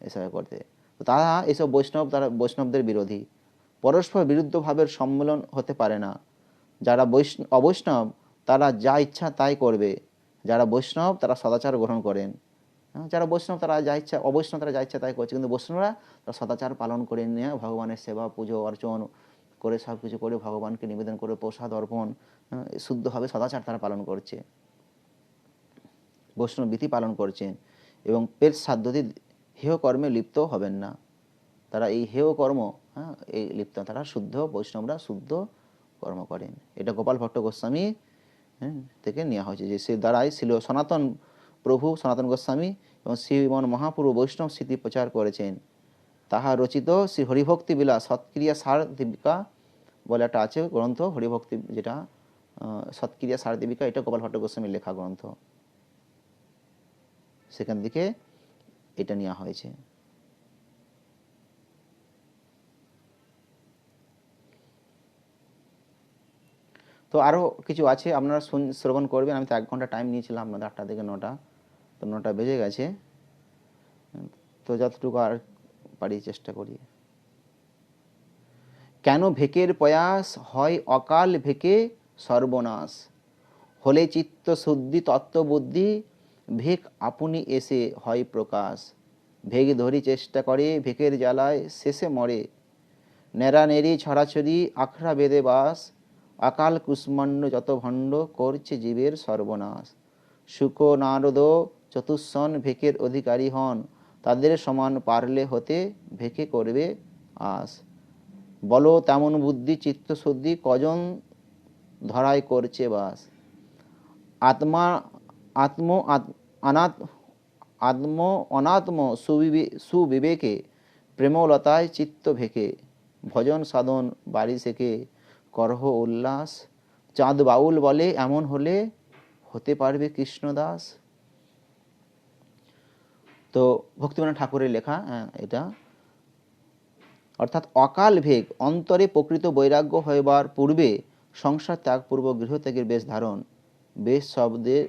এসব করতে, তো তারা এসব বৈষ্ণব, তারা বৈষ্ণবদের বিরোধী। পরস্পর বিরুদ্ধ ভাবের সম্মেলন হতে পারে না। যারা অবৈষ্ণব তারা যা ইচ্ছা তাই করবে, যারা বৈষ্ণব তারা সদাচার গ্রহণ করেন। যারা বৈষ্ণব তারা যা ইচ্ছা, অবৈষ্ণব তারা যা ইচ্ছা তাই করছে, কিন্তু বৈষ্ণবরা তারা সদাচার পালন করে নিয়ে ভগবানের সেবা পুজো অর্চন করে সব কিছু করে ভগবানকে নিবেদন করে প্রসাদ অর্পণ শুদ্ধভাবে সদাচার তারা পালন করছে, বৈষ্ণব বিধি পালন করছেন, এবং পেট সাধ্যতি হেয় কর্মে লিপ্ত হবেন না। তারা এই হেয় কর্ম, এই লিপ্ত, তারা শুদ্ধ, বৈষ্ণবরা শুদ্ধ কর্ম করেন। এটা গোপাল ভট্ট গোস্বামী থেকে নেওয়া হয়েছে, যে সে দ্বারাই ছিল সনাতন প্রভু সনাতন গোস্বামী এবং শ্রীমন মহাপুরু বৈষ্ণব স্মৃতি প্রচার করেছেন। তাহা রচিত শ্রী হরিভক্তি বিলাস সৎক্রিয়া সার দীপিকা বলে একটা আছে গ্রন্থ, হরিভক্তি, যেটা সৎক্রিয়া সার দীপিকা, এটা গোপাল ভট্ট গোস্বামীর লেখা গ্রন্থ, সেখান থেকে এটা নেওয়া হয়েছে। তো আরও কিছু আছে, আপনারা শ্রবণ করবেন। আমি তো 1 ঘন্টা টাইম নিয়েছিলাম আপনাদের, 8টা থেকে 9টা, তো 9টা বেজে গেছে, তো যতটুকু আর পারি চেষ্টা করি। কেন ভেকের প্রয়াস হয় অকাল ভেকে সর্বনাশ, হলে চিত্ত শুদ্ধি তত্ত্ববুদ্ধি ভেক আপনি এসে হয় প্রকাশ। ভেক ধরি চেষ্টা করে ভেকের জ্বালায় শেষে মরে, নেড়া নেড়ি ছড়াছড়ি আখড়া বেদে বাস, অকাল কুষ্মাণ্ড যত ভণ্ড করছে জীবের সর্বনাশ। শুক নারদ চতুষ্ষণ ভেকের অধিকারী হন, তাদের সমান পারলে হতে ভেকে করবে আস। বলো তেমন বুদ্ধি চিত্তশুদ্ধি কজন ধরায় করছে বাস। আত্মা আত্ম অনাত্ম সুবিবেকে প্রেমলতায় চিত্ত ভেকে, ভজন সাধন বাড়ি শেখে, করহ উল্লাস, চাঁদ বাউল বলে এমন হলে হতে পারবে কৃষ্ণদাস। তো ভক্তিবিনোদ ঠাকুরের লেখা এটা। অর্থাৎ অকাল ভেগ, অন্তরে প্রকৃত বৈরাগ্য হইবার পূর্বে সংসার ত্যাগপূর্বক গৃহত্যাগের বেশ ধারণ। বেশ শব্দের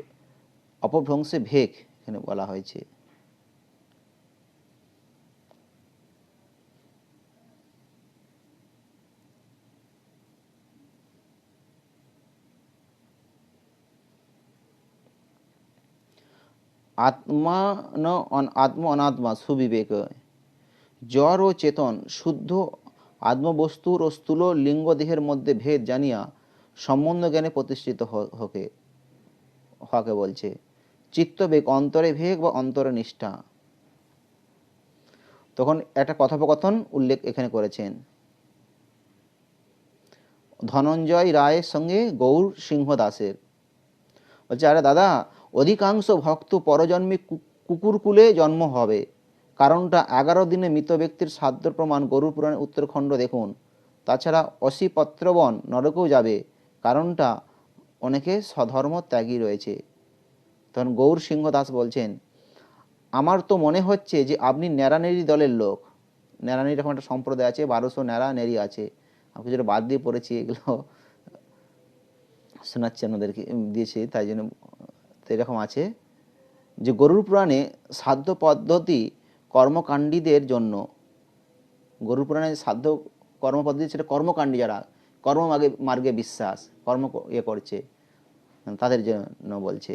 অপভ্রংশে ভেগ এখানে বলা হয়েছে। আত্ম অনাত্মা সুবিবেক, জড় ও চেতন শুদ্ধ আত্মবস্তুর ও স্থূল লিঙ্গ দেহের মধ্যে ভেদ জানিয়া সম্বন্ধ জ্ঞানে প্রতিষ্ঠিত হকে বলছে। চিত্তবেগ, অন্তরে ভেগ বা অন্তরে নিষ্ঠা। তখন একটা কথোপকথন উল্লেখ এখানে করেছেন ধনঞ্জয় রায়ের সঙ্গে গৌর সিংহ দাসের। বলছে, আরে দাদা, অধিকাংশ ভক্ত পরজন্মে কুকুরকুলে জন্ম হবে। কারণটা 11 দিনে মৃত ব্যক্তির শ্রাদ্ধ প্রমাণ গরুর পুরাণের উত্তরখণ্ড দেখুন। তাছাড়া অসিপত্রবন নরকেও যাবে, কারণটা অনেকে স্বধর্ম ত্যাগী রয়েছে। তখন গৌর সিংহ দাস বলছেন, আমার তো মনে হচ্ছে যে আপনি ন্যাড়ানেরি দলের লোক। ন্যাড়ানেরি এরকম একটা সম্প্রদায় আছে, 1200 ন্যাড়া নেরি আছে। আমি যেটা বাদ দিয়ে পড়েছি, এগুলো শোনাচ্ছি আপনাদেরকে, দিয়েছি তাই জন্য। এরকম আছে যে গরুর পুরাণে সাধ্য পদ্ধতি কর্মকাণ্ডীদের জন্য। গরুর পুরাণে সাধ্য কর্মপদ্ধতি, সেটা কর্মকাণ্ডী, যারা মার্গে বিশ্বাস, কর্ম করছে, তাদের জন্য বলছে।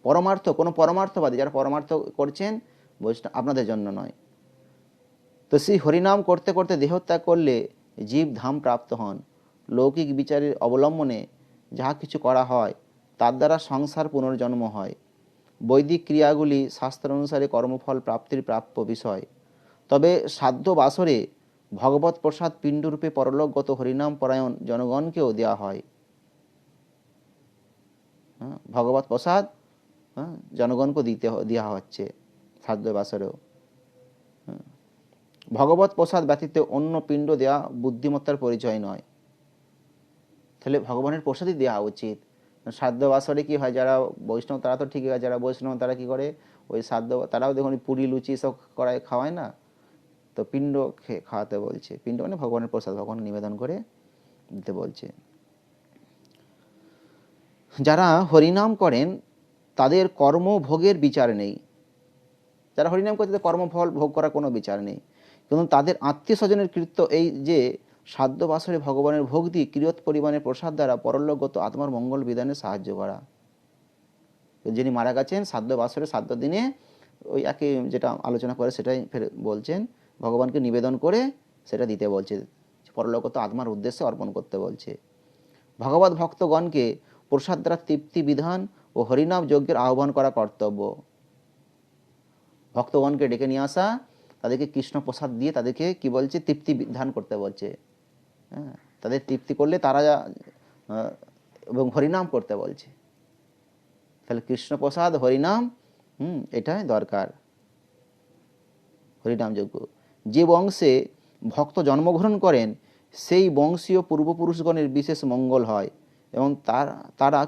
পরমার্থ, কোনো পরমার্থবাদী যারা পরমার্থ করছেন, বৈষ্ণব আপনাদের জন্য নয়। তো সেই হরিনাম করতে করতে দেহত্যাগ করলে জীব ধাম প্রাপ্ত হন। লৌকিক বিচারের অবলম্বনে যাহা কিছু করা হয় তার দ্বারা সংসার পুনর্জন্ম হয়। বৈদিক ক্রিয়াগুলি শাস্ত্র অনুসারে কর্মফল প্রাপ্তির প্রাপ্য বিষয়। তবে সাধ্য বাসরে ভগবত প্রসাদ পিণ্ডরূপে পরলোকগত হরিনাম পরায়ণ জনগণকেও দেওয়া হয়। ভগবত প্রসাদ জনগণকে দেওয়া হচ্ছে সাধ্য বাসরেও। ভগবত প্রসাদ ব্যতীত অন্য পিণ্ড দেওয়া বুদ্ধিমত্তার পরিচয় নয়। তাহলে ভগবানের প্রসাদই দেওয়া উচিত। সাধ্য বাসরে কি হয়, যারা বৈষ্ণব তারা তো ঠিক আছে, যারা বৈষ্ণব তারা কি করে, ওই সাধ্য তারাও দেখুন পুরি লুচি সব করায় খাওয়ায় না, তো পিণ্ড খাওয়াতে বলছে। পিণ্ড মানে ভগবানের প্রসাদ, ভগবান নিবেদন করে দিতে বলছে। যারা হরিনাম করেন তাদের কর্মভোগের বিচার নেই। যারা হরিনাম করছে তাদের কর্মফল ভোগ করার কোনো বিচার নেই। কিন্তু তাদের আত্মীয় স্বজনের কৃত্য এই যে সাধ্য বাসরে ভগবানের ভক্তি কিয়ৎ পরিমাণের প্রসাদ দ্বারা পরলোকগত আত্মার মঙ্গল বিধানে সাহায্য করা। যিনি মারা গেছেন সাধ্য বাসরে, সাধ্য দিনে ওই একই যেটা আলোচনা করে সেটাই ফের বলছেন, ভগবানকে নিবেদন করে সেটা দিতে বলছে, পরলোকগত আত্মার উদ্দেশ্যে অর্পণ করতে বলছে। ভগবত ভক্তগণকে প্রসাদ দ্বারা তৃপ্তি বিধান ও হরিনাম যজ্ঞের আহ্বান করা কর্তব্য। ভক্তগণকে ডেকে নিয়ে আসা, তাদেরকে কৃষ্ণ প্রসাদ দিয়ে তাদেরকে কি বলছে, তৃপ্তি বিধান করতে বলছে। হ্যাঁ, তাদের তৃপ্তি করলে তারা এবং হরিনাম করতে বলছে। তাহলে কৃষ্ণ প্রসাদ, হরিনাম, এটাই দরকার। হরিনাম যজ্ঞ। যে বংশে ভক্ত জন্মগ্রহণ করেন সেই বংশীয় পূর্বপুরুষগণের বিশেষ মঙ্গল হয় এবং তারা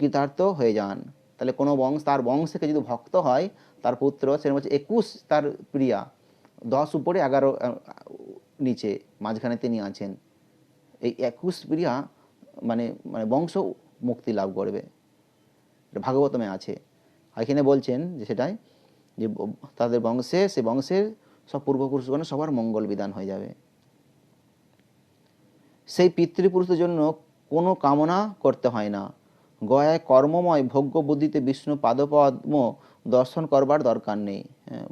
কৃতার্থ হয়ে যান। তাহলে কোনো তার বংশ থেকে যদি ভক্ত হয়, তার পুত্র, সেরকম হচ্ছে 21 তার প্রিয়া, 10 উপরে 11 নিচে, মাঝখানে তিনি আছেন। এই 21 প্রিয়া মানে বংশ মুক্তি লাভ করবে, ভাগবতমে আছে। এখানে বলছেন যে সেটাই, যে তাদের বংশে, সে বংশের সব পূর্বপুরুষগণের সবার মঙ্গল বিধান হয়ে যাবে। সেই পিতৃপুরুষদের জন্য কোনো কামনা করতে হয় না। গয়ায় কর্মময় ভোগ্য বুদ্ধিতে বিষ্ণু পাদপদ্ম দর্শন করবার দরকার নেই।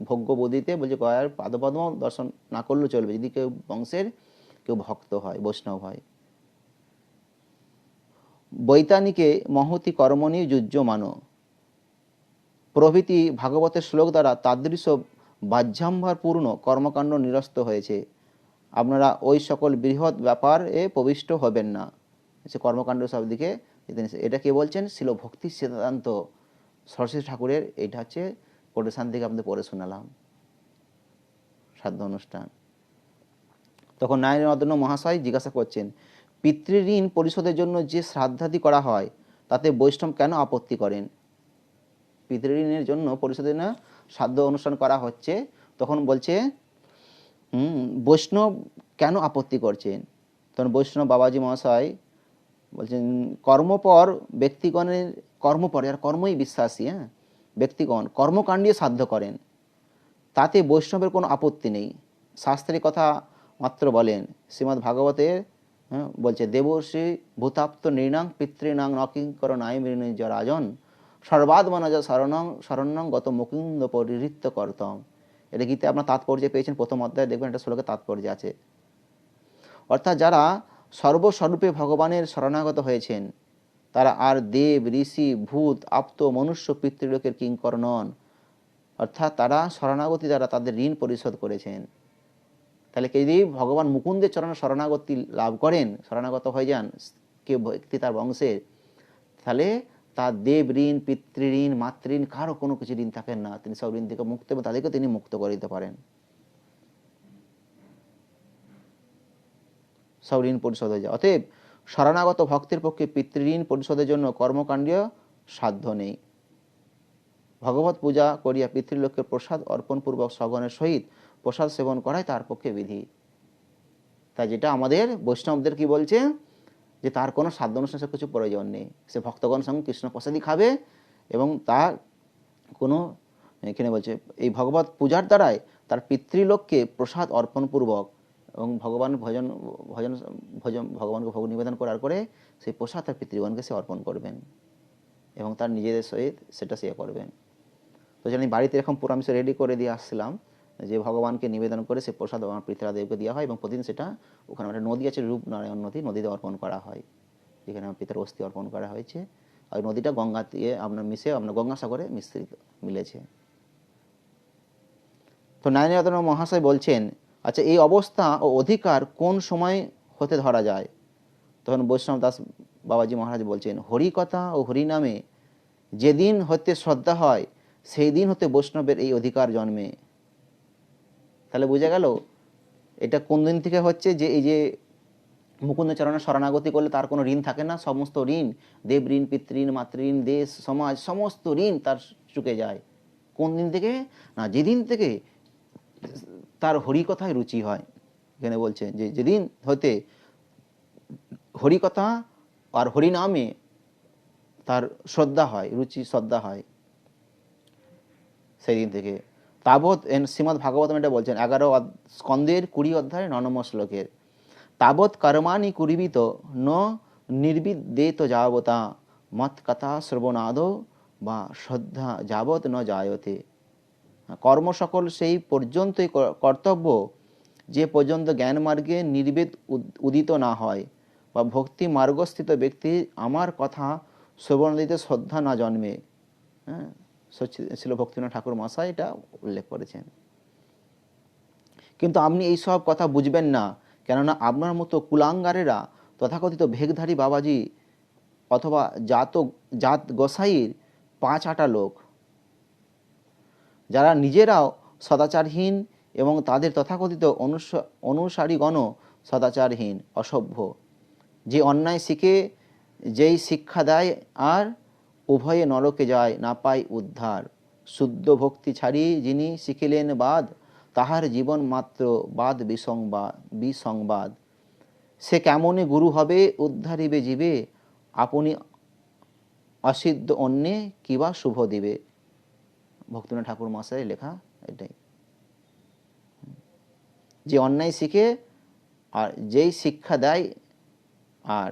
ভোগ্য বুদ্ধিতে বলছে গয়ার পাদপদ্ম দর্শন না করলেও চলবে, যদি কেউ বংশের কেউ ভক্ত হয়, বৈষ্ণব হয়। বৈতানিকে মহতি কর্মণি যুজ্যমান প্রভৃতি ভাগবতের শ্লোক দ্বারা তাদৃশ বাহ্যাম্ভারপূর্ণ কর্মকাণ্ড নিরস্ত হয়েছে। আপনারা ওই সকল বৃহৎ ব্যাপারে প্রবিষ্ট হবেন না। কর্মকাণ্ড সব দিকে এটা কে বলছেন? ছিল ভক্তি সিদ্ধান্ত সরস্বতী ঠাকুরের। এটা হচ্ছে কোটেশন থেকে আপনাদের পড়ে শোনালাম। শ্রাদ্ধ অনুষ্ঠান। তখন নারায়ণ মহাশয় জিজ্ঞাসা করছেন, পিতৃঋণ পরিশোধের জন্য যে শ্রাদ্ধাদি করা হয় তাতে বৈষ্ণব কেন আপত্তি করেন? পিতৃঋণের জন্য পরিশোধের না শ্রাদ্ধ অনুষ্ঠান করা হচ্ছে, তখন বলছে বৈষ্ণব কেন আপত্তি করছেন? তখন বৈষ্ণব বাবাজি মহাশয় বলছেন, কর্মপর ব্যক্তিগণের কর্মপরে, আর কর্মই বিশ্বাসী, ব্যক্তিগণ কর্মকাণ্ডে শ্রাদ্ধ করেন, তাতে বৈষ্ণবের কোনো আপত্তি নেই। শাস্ত্রের কথা মাত্র বলেন। শ্রীমদ্ ভাগবতের বলছে, দেবর্ষি ভূতাপ্ত নৃণাং পিতৃণাং নকিঙ্কর নায় মৃণীজ রাজন সর্বাত্মনজ শরণ্যং গত মুকুন্দ পরিহৃত্য করতম। এটা গীতে আপনার তাৎপর্য পেয়েছেন, প্রথম অধ্যায়ে দেখবেন একটা শ্লোকের তাৎপর্য আছে। অর্থাৎ যারা সর্বস্বরূপে ভগবানের শরণাগত হয়েছেন তারা আর দেব, ঋষি, ভূত, আপ্ত, মনুষ্য, পিতৃলোকের কিঙ্কর নন। অর্থাৎ তারা শরণাগতি দ্বারা তাদের ঋণ পরিশোধ করেছেন। তাহলে কেউ যদি ভগবান মুকুন্দের চরণে শরণাগতি লাভ করেন, শরণাগত হয়ে যান কেউ ব্যক্তি তার বংশের, তাহলে তার দেব ঋণ, পিতৃঋণ, মাতৃঋণ, কারো কোনো কিছু ঋণ থাকেন না। তিনি সব ঋণ থেকে মুক্ত এবং তাদেরকে তিনি মুক্ত করে দিতে পারেন, সব ঋণ পরিশোধ হয়ে যায়। অতএব শরণাগত ভক্তের পক্ষে পিতৃঋণ পরিশোধের জন্য কর্মকাণ্ডীয় সাধ্য নেই। ভগবত পূজা করিয়া পিতৃলোককে প্রসাদ অর্পণপূর্বক সগণের সহিত প্রসাদ সেবন করাই তার পক্ষে বিধি। তাই যেটা আমাদের বৈষ্ণবদের কি বলছে, যে তার কোনো শ্রাদ্ধ অনুষ্ঠানের কিছু প্রয়োজন নেই, সে ভক্তগণ সঙ্গে কৃষ্ণ প্রসাদই খাবে এবং তার কোনো, এখানে বলছে এই ভগবত পূজার দ্বারাই তার পিতৃলোককে প্রসাদ অর্পণপূর্বক এবং ভগবান ভজন ভজন ভজন ভগবানকে ভোগ নিবেদন করার করে সেই প্রসাদ তার পিতৃগণকে সে অর্পণ করবেন এবং তার নিজেদের সহিত সেটা সে করবেন। তো জানি বাড়িতে এরকম পুরামিষ রেডি করে দিয়ে আসছিলাম, যে ভগবানকে নিবেদন করে সে প্রসাদ আমার পিতৃদেবকে দেওয়া হয় এবং প্রতিদিন সেটা ওখানে একটা নদী আছে, রূপনারায়ণ নদী, নদীতে অর্পণ করা হয়, যেখানে আমার পিতার অস্থি অর্পণ করা হয়েছে। আর নদীটা গঙ্গা দিয়ে আপনার মিশে আপনার গঙ্গাসাগরে মিশ্রিত মিলেছে। তো নারায়ণ মহাশয় বলছেন, আচ্ছা এই অবস্থা ও অধিকার কোন সময় হতে ধরা যায়? তখন বৈষ্ণব দাস বাবাজি মহারাজ বলছেন, হরিকথা ও হরিনামে যেদিন হতে শ্রদ্ধা হয় সেই দিন হতে বৈষ্ণবের এই অধিকার জন্মে। তাহলে বোঝা গেল এটা কোন দিন থেকে হচ্ছে, যে এই যে মুকুন্দ চরণে শরণাগতি করলে তার কোনো ঋণ থাকে না, সমস্ত ঋণ, দেব ঋণ, পিতৃঋণ, মাতৃঋণ, দেশ, সমাজ, সমস্ত ঋণ তার চুকে যায়। কোন দিন থেকে? না, যেদিন থেকে তার হরিকথায় রুচি হয়। এখানে বলছে যে যেদিন হতে হরিকথা আর হরিনামে তার শ্রদ্ধা হয়, রুচি শ্রদ্ধা হয়, সেই দিন থেকে। তাবৎ শ্রীমদ্ ভাগবতম এটা বলছেন 11 স্কন্দের 20 অধ্যায় 9 নম্বর শ্লোকের, তাবৎ কর্মাণি কুর্বিত ন নির্বিদ্যেত যাবতা মত কথা শ্রবণাদ বা শ্রদ্ধা যাবৎ ন জায়তে। কর্ম সকল সেই পর্যন্তই কর্তব্য যে পর্যন্ত জ্ঞান মার্গে নির্বেদ উদিত না হয় বা ভক্তি মার্গস্থিত ব্যক্তি আমার কথা শ্রবণ দিতে শ্রদ্ধা না জন্মে। ছিল ভক্তিনাথ ঠাকুর মশাই এটা উল্লেখ করেছেন। কিন্তু আপনি এই সব কথা বুঝবেন না, কেননা আপনার মতো কুলাঙ্গারেরা তথাকথিত ভেগধারী বাবাজি অথবা জাত গোসাইয়ের 5 আটা লোক, যারা নিজেরাও সদাচারহীন এবং তাদের তথাকথিত অনুসারীগণ সদাচারহীন, অসভ্য, যে অন্যায় শিখে যেই শিক্ষা দেয় আর উভয়ে নরকে যায়, না পায় উদ্ধার। শুদ্ধ ভক্তি ছাড়ি যিনি শিখিলেন বাদ, তাহার জীবন মাত্র বাদ বিসংবাদ। সে কেমনে গুরু হবে, উদ্ধারিবে জীবে, আপনি অসিদ্ধ অন্যে কিবা শুভ দিবে। ভক্তিনাথ ঠাকুর মশাই লেখা এটাই। যে অন্যায় শিখে আর যেই শিক্ষা দেয় আর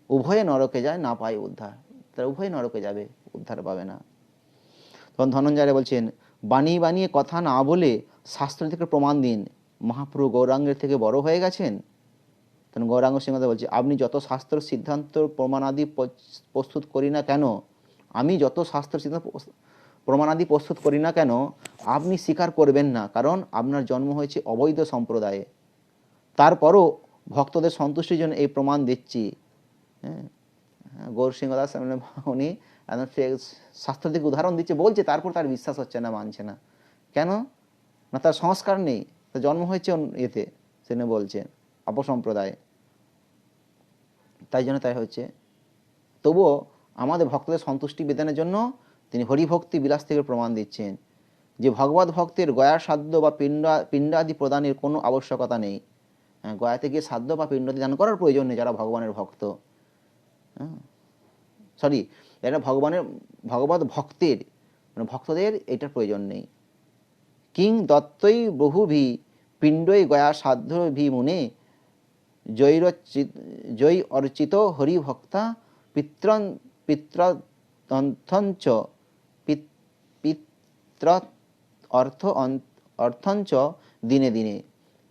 উভয়ে নরকে যায়, না পায় উদ্ধার। তারা উভয়ে নরকে যাবে, উদ্ধার পাবে না। তখন ধনঞ্জয় বলছেন, বানিয়ে বানিয়ে কথা না বলে শাস্ত্র থেকে প্রমাণ দিন, মহাপ্রভু গৌরাঙ্গের থেকে বড় হয়ে গেছেন। তখন গৌরাঙ্গ সিংহ বলছে, আপনি যত শাস্ত্র সিদ্ধান্ত প্রমাণাদি প্রস্তুত করি না কেন, আমি যত শাস্ত্র সিদ্ধান্ত প্রমাণাদি প্রস্তুত করি না কেন, আপনি স্বীকার করবেন না, কারণ আপনার জন্ম হয়েছে অবৈধ সম্প্রদায়ে। তারপরও ভক্তদের সন্তুষ্টির জন্য এই প্রমাণ দিচ্ছি। গৌর সিংহ দাস উনি একদম সে শাস্ত্র থেকে উদাহরণ দিচ্ছে, বলছে, তারপর তার বিশ্বাস হচ্ছে না, মানছে না। কেন না? তার সংস্কার নেই, তার জন্ম হয়েছে এতে, সে বলছে অপসম্প্রদায়ে, তাই জন্য তাই হচ্ছে। তবুও আমাদের ভক্তদের সন্তুষ্টি বিধানের জন্য তিনি হরিভক্তি বিলাস থেকে প্রমাণ দিচ্ছেন যে ভগবত ভক্তের গয়া সাধ্য বা পিণ্ডাদি প্রদানের কোনো আবশ্যকতা নেই। হ্যাঁ, গয়াতে গিয়ে সাধ্য বা পিণ্ডাদি দান করার প্রয়োজন নেই যারা ভগবানের ভক্ত। যারা ভগবত ভক্তের মানে ভক্তদের এটার প্রয়োজন নেই। কিং দত্তই বহুভি পিণ্ডই গয়া সাধ্য ভি মুনে জৈ অর্চিত হরিভক্তা পিত্রথঞ্চ অর্থঞ্চ দিনে দিনে।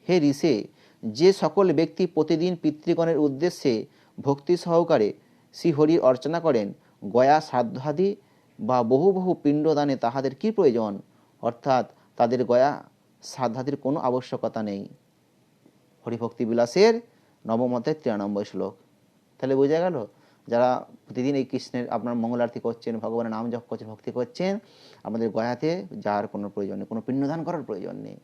হে ঋষে, যে সকল ব্যক্তি প্রতিদিন পিতৃগণের উদ্দেশ্যে ভক্তি সহকারে শ্রীহরির অর্চনা করেন, গয়া শ্রাদ্ধাদি বা বহু বহু পিণ্ডদানে তাহাদের কি প্রয়োজন? অর্থাৎ তাদের গয়া শ্রাদ্ধাদির কোনো আবশ্যকতা নেই। হরিভক্তি বিলাসের নবম অধ্যায় 93 শ্লোক। তাহলে বোঝা গেল, যারা প্রতিদিন এই কৃষ্ণের আপনার মঙ্গল আরতি করছেন, ভগবানের নাম জপ করছেন, ভক্তি করছেন, আমাদের গয়াতে যাওয়ার কোনো প্রয়োজন নেই, কোনো পিণ্ডদান করার প্রয়োজন নেই।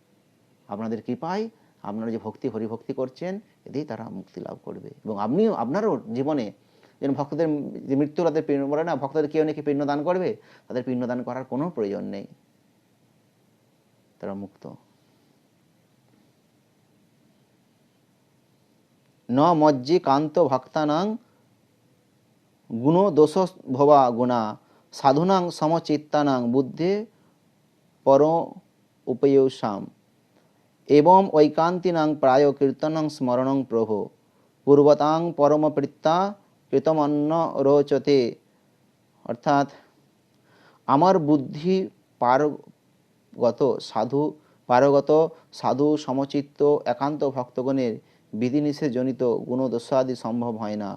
আপনাদের কৃপায় আপনারা যে ভক্তি হরিভক্তি করছেন, এতেই তারা মুক্তি লাভ করবে। এবং আপনিও আপনারও জীবনে যেন ভক্তদের যে মৃত্যু তাদের বলে না, ভক্তদের কেউ নাকি পিণ্ডদান করবে, তাদের পিণ্ডদান করার কোনো প্রয়োজন নেই, তারা মুক্ত। ন মজ্জি কান্ত ভক্তানাং গুণ দোষ ভবা গুণা সাধুনাং সমচিত্তানাং বুদ্ধে পর উপয়সাম এবং ঐকান্তিনাং প্রায় কীর্তনং স্মরণং প্রভো পূর্বতাং পরমপ্রীত্তা কৃতমন্ন রোচতে। অর্থাৎ আমার বুদ্ধি পারগত সাধু সমচিত্ত একান্ত ভক্তগণের বিধিনিষেধ জনিত গুণদোষাদি সম্ভব হয় না।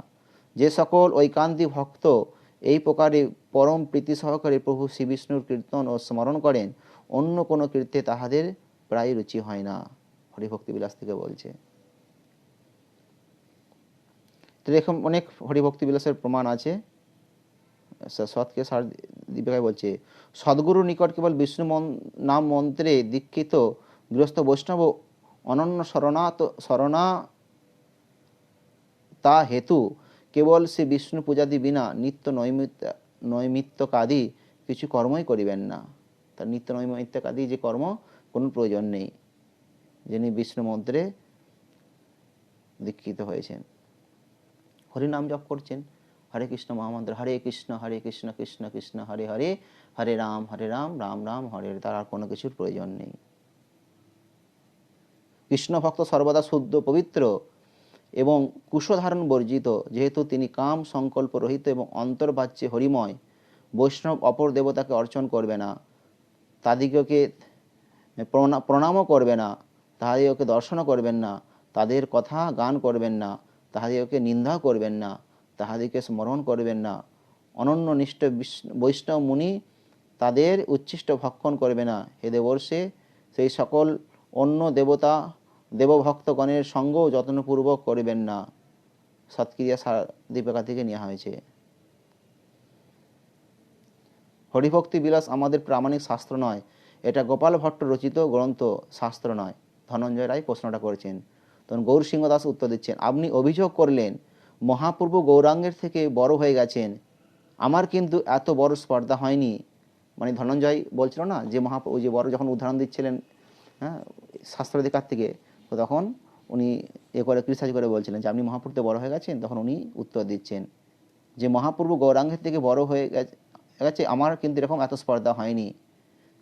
যে সকল ঐকান্তিক ভক্ত এই প্রকারে পরম প্রীতি সহকারে প্রভু শ্রী বিষ্ণুর কীর্তন ও স্মরণ করেন, অন্য কোনো কীর্তে তাহাদের প্রায় রুচি হয় না। হরিভক্তি বিলাস থেকে বলছে। তো এরকম অনেক হরিভক্তি বিলাসের প্রমাণ আছে। সৎকে সার দীপিকায় বলছে, সদ্গুরুর নিকট কেবল বিষ্ণু নাম মন্ত্রে দীক্ষিত গৃহস্থ বৈষ্ণব অনন্য শরণা তা হেতু কেবল সে বিষ্ণু পূজাদি বিনা নিত্য নৈমিত্তকাদি কিছু কর্মই করিবেন না। তার নিত্য নৈমিত্তকাদি যে কর্ম কোনো প্রয়োজন নেই, যিনি বিষ্ণু মন্ত্রে দীক্ষিত হয়েছেন, হরিনাম জপ করছেন, হরে কৃষ্ণ মহামন্ত্র, হরে কৃষ্ণ কৃষ্ণ কৃষ্ণ হরে হরে, হরে রাম রাম রাম হরে হরে, তার আর কোনো কিছুর প্রয়োজন নেই। কৃষ্ণ ভক্ত সর্বদা শুদ্ধ পবিত্র এবং কুশধারণ বর্জিত, যেহেতু তিনি কাম সংকল্প রহিত এবং অন্তর্বাচ্যে হরিময়। বৈষ্ণব অপর দেবতাকে অর্চন করবে না, তাদিগকে প্রণামও করবে না, তাহাদিগকে দর্শনও করবেন না, তাদের কথা গান করবেন না, তাহাদিগকে নিন্দা করবেন না, তাহাদিগকে স্মরণ করবেন না। অনন্যনিষ্ঠ বৈষ্ণব মুনি তাদের উচ্ছিষ্ট ভক্ষণ করবে না। হে দেবর্ষে, সেই সকল অন্য দেবভক্তগণের সঙ্গও যত্নপূর্বক করবেন না। সৎক্রিয়া দীপিকা থেকে নেওয়া হয়েছে। হরিভক্তি বিলাস আমাদের প্রামাণিক শাস্ত্র নয়, এটা গোপাল ভট্ট রচিত গ্রন্থ, শাস্ত্র নয়। ধনঞ্জয় রায় প্রশ্নটা করেছেন, তখন গৌর সিংহ দাস উত্তর দিচ্ছেন, আপনি অভিযোগ করলেন মহাপ্রভু গৌরাঙ্গের থেকে বড় হয়ে গেছেন, আমার কিন্তু এত বড় স্পর্ধা হয়নি। মানে ধনঞ্জয় বলছিল না যে মহাপ্রভু যে বড়, যখন উদাহরণ দিচ্ছিলেন হ্যাঁ শাস্ত্রাধিকার থেকে, তো তখন উনি ক্রিটিসাইজ করে বলছিলেন যে আপনি মহাপ্রভুতে বড় হয়ে গেছেন, তখন উনি উত্তর দিচ্ছেন যে মহাপ্রভু গৌরাঙ্গের থেকে বড় হয়ে গেছে, আমার কিন্তু এরকম এত স্পর্ধা হয়নি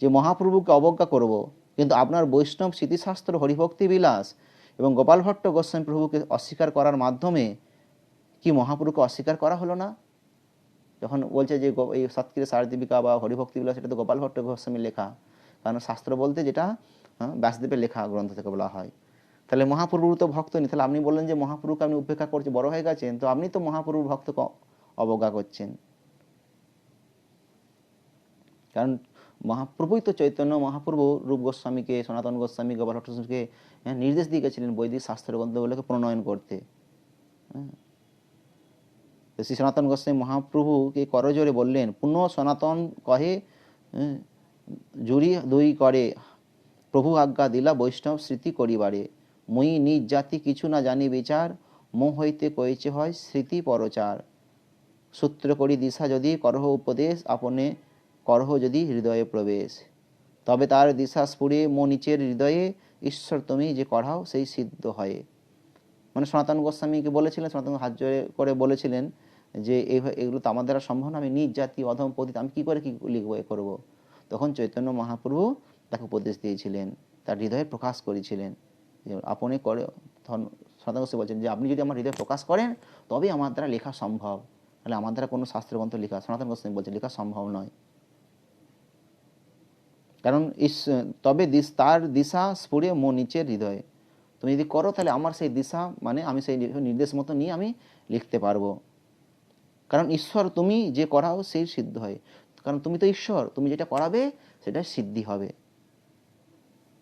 যে মহাপ্রভুকে অবজ্ঞা করব। কিন্তু আপনার বৈষ্ণব স্মৃতিশাস্ত্র হরিভক্তি বিলাস এবং গোপাল ভট্ট গোস্বামী প্রভুকে অস্বীকার করার মাধ্যমে কি মহাপ্রভুকে অস্বীকার করা হলো না? যখন বলছে যে এই সৎক্রিয়া সারদীপিকা বা হরিভক্তি বিলাস, এটা তো গোপাল ভট্ট গোস্বামীর লেখা, কারণ শাস্ত্র বলতে যেটা ব্যাসদেবের লেখা গ্রন্থ থেকে বলা হয়। তাহলে মহাপ্রভুর তো ভক্ত নেই, তাহলে আপনি বললেন যে মহাপ্রভুকে আপনি উপেক্ষা করছেন, বড় হয়ে গেছেন, তো আপনি তো মহাপ্রভুর ভক্তকে অবজ্ঞা করছেন। কারণ মহাপ্রভুই তো চৈতন্য মহাপ্রভু রূপ গোস্বামীকে, সনাতন গোস্বামী, গোপাল ভট্ট গোস্বামীকে নির্দেশ দিয়ে গেছিলেন বৈদিক শাস্ত্র গ্রন্থগুলোকে প্রণয়ন করতে। তো শ্রী সনাতন গোস্বামী মহাপ্রভুকে করজোরে বললেন, পুনঃ সনাতন কহে জুরি দুই করে, প্রভু আজ্ঞা দিলা বৈষ্ণব স্মৃতি করিবারে। মুই নিজ জাতি কিছু না জানি বিচার, মোহ হইতে কইছে হয় স্মৃতি পরচার। সূত্র করি দিশা যদি করহ উপদেশ, আপনে করহ যদি হৃদয়ে প্রবেশ। তবে তার দিশা স্ফুরে মো নিচের হৃদয়ে, ঈশ্বর তুমি যে করাও সেই সিদ্ধ হয়। মানে সনাতন গোস্বামীকে বলেছিলেন, সনাতন হাত জোড়ে করে বলেছিলেন যে এগুলো তো আমার দ্বারা সম্ভব না, আমি নিজ জাতি অধম পতিত, আমি কি করে কি লিখবো এ করবো। তখন চৈতন্য মহাপ্রভু তাকে উপদেশ দিয়েছিলেন, তার হৃদয়ে প্রকাশ করেছিলেন যে আপনি করে। সনাতন গোস্বামী বলছেন যে আপনি যদি আমার হৃদয়ে প্রকাশ করেন তবেই আমার দ্বারা লেখা সম্ভব, তাহলে আমার দ্বারা কোনো শাস্ত্রগ্রন্থ লেখা, সনাতন গোস্বামী বলছেন, লেখা সম্ভব নয়। কারণ তবে তার দিশা স্ফুরে মো নিচের হৃদয়ে, তুমি যদি করো তাহলে আমার সেই দিশা মানে আমি সেই নির্দেশ মতো নিয়ে আমি লিখতে পারবো। কারণ ঈশ্বর তুমি যে করাও সেই সিদ্ধ হয়, কারণ তুমি তো ঈশ্বর, তুমি যেটা করাবে সেটা সিদ্ধি হবে।